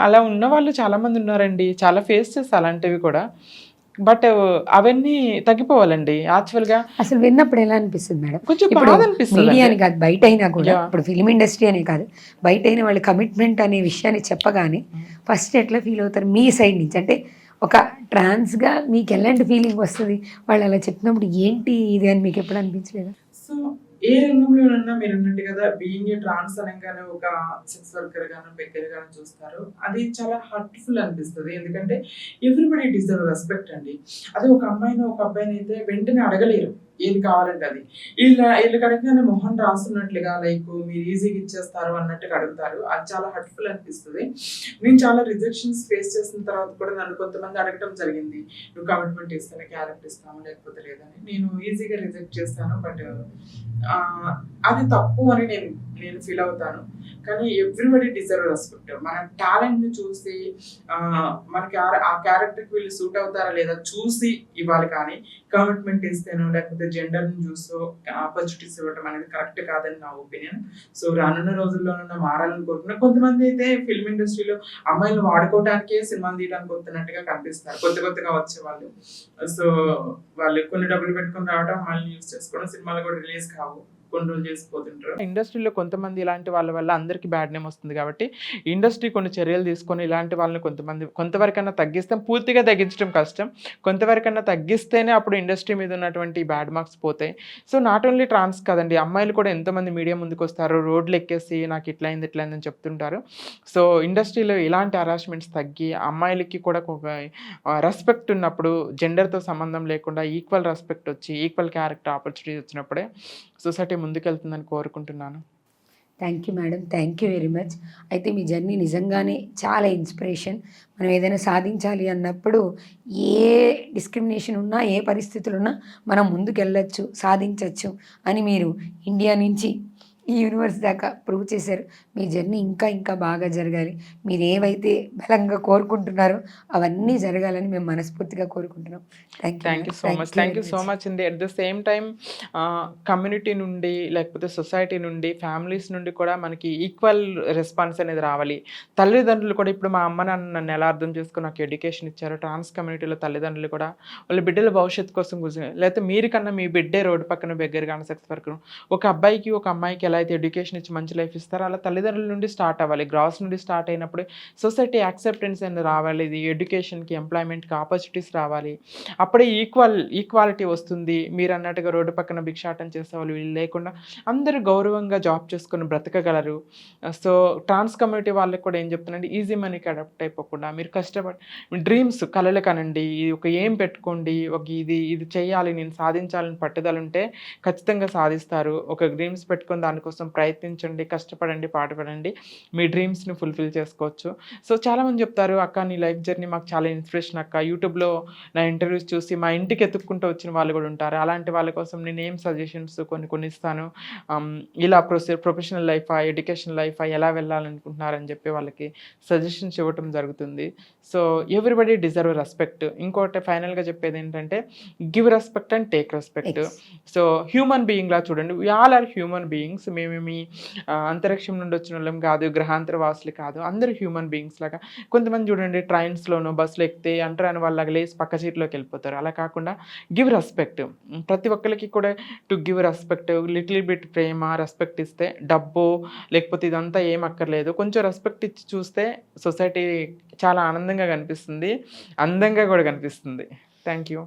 అలా ఉన్న వాళ్ళు చాలామంది ఉన్నారండి, చాలా ఫేస్ చేస్తారు అలాంటివి కూడా. బట్ అవన్నీ తగ్గిపోవాలండి యాక్చువల్గా. అసలు విన్నప్పుడు ఎలా అనిపిస్తుంది మేడం? కొంచెం బాధ అనిపిస్తుంది. మీడియా అని కాదు, బయట అయినా కూడా, ఇప్పుడు ఫిల్మ్ ఇండస్ట్రీ అనే కాదు, బయట అయినా వాళ్ళు కమిట్మెంట్ అనే విషయాన్ని చెప్పగానే ఫస్ట్ ఎట్లా ఫీల్ అవుతారు మీ సైడ్ నుంచి? అంటే ఒక ట్రాన్స్గా మీకు ఎలాంటి ఫీలింగ్ వస్తుంది వాళ్ళు అలా చెప్పినప్పుడు? ఏంటి ఇది అని మీకు ఎప్పుడు అనిపించలేదా? సో ఏ రంగంలోనన్నా మీరన్నట్టు కదా బీయింగ్ ఏ ట్రాన్స్ అనంగానే ఒక సెక్స్ వర్కర్ గాను, బెగ్గర్ గాను చూస్తారు. అది చాలా హర్ట్‌ఫుల్ అనిపిస్తది. ఎందుకంటే ఎవ్రీబడీ డిజర్వ్ రెస్పెక్ట్ అండి. అది ఒక అమ్మాయిని, ఒక అబ్బాయినైతే వెంటనే అడగలేరు. ఏది కావాలంటే అది. ఈళ్ళకి అడగగానే మొహం రాసున్నట్లుగా లైక్ మీరు ఈజీగా ఇచ్చేస్తారు అన్నట్టుగా అడుగుతారు. అది చాలా హర్ట్‌ఫుల్ అనిపిస్తది. నేను చాలా రిజెక్షన్స్ ఫేస్ చేసిన తర్వాత కూడా నన్ను కొంతమంది అడగటం జరిగింది. నువ్వు కమిట్మెంట్ ఇస్తేనే క్యారెక్టర్ ఇస్తాము లేకపోతే లేదని. నేను ఈజీగా రిజెక్ట్ చేస్తాను. బట్ అది తప్పు అని నేను ఫీల్ అవుతాను. కానీ ఎవ్రీబడీ డిజర్వ్ రెస్పెక్ట్. మన టాలెంట్‌ని చూసి మనకి ఆ క్యారెక్టర్‌కి వీళ్ళు సూట్ అవుతారా లేదా చూసి ఇవ్వాలి కానీ కమిట్మెంట్ ఇస్తేనో లేకపోతే జెండర్‌ని చూసో ఆపర్చునిటీస్ ఇవ్వడం అనేది కరెక్ట్ కాదని నా ఒపీనియన్. సో రానున్న రోజుల్లోనన్నా మారాలని కోరుకున్నా. కొంతమంది అయితే ఫిల్మ్ ఇండస్ట్రీలో అమ్మాయిలను వాడుకోవడానికే సినిమాలు తీయడానికి వస్తున్నట్టుగా కనిపిస్తారు. కొత్తగా వచ్చేవాళ్ళు. సో వాళ్ళు కొన్ని డబ్బులు పెట్టుకొని రావడం, మళ్ళీ యూజ్ చేసుకోవడం, సినిమాలు కూడా రిలీజ్ కావు. కొన్ని రోజులు చేసిపోతుంటారు. ఇండస్ట్రీలో కొంతమంది ఇలాంటి వాళ్ళ వల్ల అందరికీ బ్యాడ్ నేమ్ వస్తుంది కాబట్టి ఇండస్ట్రీ కొన్ని చర్యలు తీసుకొని ఇలాంటి వాళ్ళని కొంతవరకన్నా తగ్గిస్తాం. పూర్తిగా తగ్గించడం కష్టం. కొంతవరకన్నా తగ్గిస్తేనే అప్పుడు ఇండస్ట్రీ మీద ఉన్నటువంటి బ్యాడ్ మార్క్స్ పోతాయి. సో నాట్ ఓన్లీ ట్రాన్స్ కాదండి, అమ్మాయిలు కూడా ఎంతోమంది మీడియా ముందుకు వస్తారు, రోడ్లు ఎక్కేసి నాకు ఇట్లా అయింది అని చెప్తుంటారు. సో ఇండస్ట్రీలో ఇలాంటి హరాస్మెంట్స్ తగ్గి అమ్మాయిలకి కూడా ఒక రెస్పెక్ట్ ఉన్నప్పుడు, జెండర్తో సంబంధం లేకుండా ఈక్వల్ రెస్పెక్ట్ వచ్చి ఈక్వల్ క్యారెక్టర్ ఆపర్చునిటీ వచ్చినప్పుడే సొసైటీ ముందుకెళ్తుందని కోరుకుంటున్నాను. Thank you madam, thank you very much. అయితే మీ జర్నీ నిజంగానే చాలా ఇన్స్పిరేషన్. మనం ఏదైనా సాధించాలి అన్నప్పుడు ఏ డిస్క్రిమినేషన్ ఉన్నా, ఏ పరిస్థితులు ఉన్నా మనం ముందుకెళ్ళచ్చు, సాధించవచ్చు అని మీరు ఇండియా నుంచి ఈ యూనివర్స్ దాకా ప్రూవ్ చేశారు. మీ జర్నీ ఇంకా బాగా జరగాలి. మీరు ఏవైతే బలంగా కోరుకుంటున్నారో అవన్నీ జరగాలని మేము మనస్ఫూర్తిగా కోరుకుంటున్నాం. థ్యాంక్ యూ సో మచ్ అండి. At the same time community నుండి లేకపోతే సొసైటీ నుండి, ఫ్యామిలీస్ నుండి కూడా మనకి ఈక్వల్ రెస్పాన్స్ అనేది రావాలి. తల్లిదండ్రులు కూడా ఇప్పుడు మా అమ్మ నాన్న నన్ను ఎలా అర్థం చేసుకుని నాకు ఎడ్యుకేషన్ ఇచ్చారు, ట్రాన్స్ కమ్యూనిటీలో తల్లిదండ్రులు కూడా వాళ్ళ బిడ్డల భవిష్యత్తు కోసం కూర్చొని, లేకపోతే మీరు కన్నా మీ బిడ్డే రోడ్డు పక్కన బెగ్గరగా సెక్స్ వర్క్, ఒక అబ్బాయికి ఒక అమ్మాయికి ఎలా అయితే ఎడ్యుకేషన్ ఇచ్చి మంచి లైఫ్ ఇస్తారో అలా తల్లిదండ్రుల నుండి స్టార్ట్ అవ్వాలి. గ్రాస్ నుండి స్టార్ట్ అయినప్పుడు సొసైటీ యాక్సెప్టెన్స్ అనేది రావాలి. ఇది ఎడ్యుకేషన్కి, ఎంప్లాయ్మెంట్కి ఆపర్చునిటీస్ రావాలి. అప్పుడే ఈక్వాలిటీ వస్తుంది. మీరు అన్నట్టుగా రోడ్డు పక్కన భిక్షాటం చేసేవాళ్ళు వీళ్ళు లేకుండా అందరూ గౌరవంగా జాబ్ చేసుకొని బ్రతకగలరు. సో ట్రాన్స్ కమ్యూనిటీ వాళ్ళకి కూడా ఏం చెప్తున్నానంటే ఈజీ మనీకి అడాప్ట్ అయిపోకుండా మీరు కష్టపడి డ్రీమ్స్ కలలు కనండి. ఒక ఏం పెట్టుకోండి, ఒక ఇది చేయాలి, నేను సాధించాలని పట్టుదల ఉంటే ఖచ్చితంగా సాధిస్తారు. ఒక డ్రీమ్స్ పెట్టుకొని దానికోసం ప్రయత్నించండి, కష్టపడండి, పాటుపడండి, మీ డ్రీమ్స్ని ఫుల్ఫిల్ చేసుకోవచ్చు. సో చాలామంది చెప్తారు అక్క నీ లైఫ్ జర్నీ మాకు చాలా ఇన్స్పిరేషన్ అక్క, యూట్యూబ్లో నా ఇంటర్వ్యూస్ చూసి మా ఇంటికి ఎత్తుక్కుంటూ వచ్చిన వాళ్ళు కూడా ఉంటారు. అలాంటి వాళ్ళ కోసం నేను ఏం సజెషన్స్ కొన్ని ఇస్తాను, ఇలా ప్రొఫెషనల్ లైఫా, ఎడ్యుకేషన్ లైఫా ఎలా వెళ్ళాలనుకుంటున్నారని చెప్పి వాళ్ళకి సజెషన్స్ ఇవ్వటం జరుగుతుంది. So everybody deserve respect. ఇంకోటి ఫైనల్గా చెప్పేది ఏంటంటే give respect and take respect. So human being లా చూడండి, we all are human beings. మేమేమి అంతరిక్షం నుండి వచ్చిన వాళ్ళం కాదు, గ్రహాంతర వాసులు కాదు, అందరూ హ్యూమన్ బీయింగ్స్ లాగా. కొంతమంది చూడండి ట్రైన్స్లోనో బస్సులో ఎక్కితే అంటరాని వాళ్ళగా లేసి పక్క సీట్లోకి వెళ్ళిపోతారు. అలా కాకుండా గివ్ రెస్పెక్ట్. ప్రతి ఒక్కరికి కూడా to give respect, little bit Prema, respect ఇస్తే డబ్బు లేకపోతే ఇదంతా ఏం అక్కర్లేదు. కొంచెం రెస్పెక్ట్ ఇచ్చి చూస్తే సొసైటీ చాలా ఆనందంగా కనిపిస్తుంది, అందంగా కూడా కనిపిస్తుంది. Thank you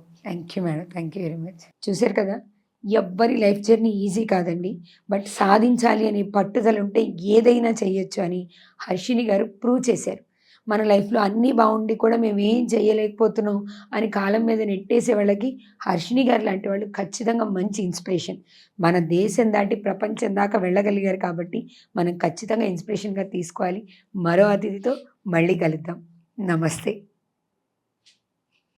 madam, thank you very much. చూశారు కదా, ఎవ్వరి లైఫ్ జర్నీ ఈజీ కాదండి. బట్ సాధించాలి అనే పట్టుదల ఉంటే ఏదైనా చేయొచ్చు అని హర్షిని గారు ప్రూవ్ చేశారు. మన లైఫ్లో అన్నీ బాగుండి కూడా మేము ఏం చేయలేకపోతున్నాం అని కాలం మీద నెట్టేసే వాళ్ళకి హర్షిని గారు లాంటి వాళ్ళు ఖచ్చితంగా మంచి ఇన్స్పిరేషన్. మన దేశం దాటి ప్రపంచం దాకా వెళ్ళగలిగారు కాబట్టి మనం ఖచ్చితంగా ఇన్స్పిరేషన్గా తీసుకోవాలి. మరో అతిథితో మళ్ళీ కలుద్దాం. నమస్తే.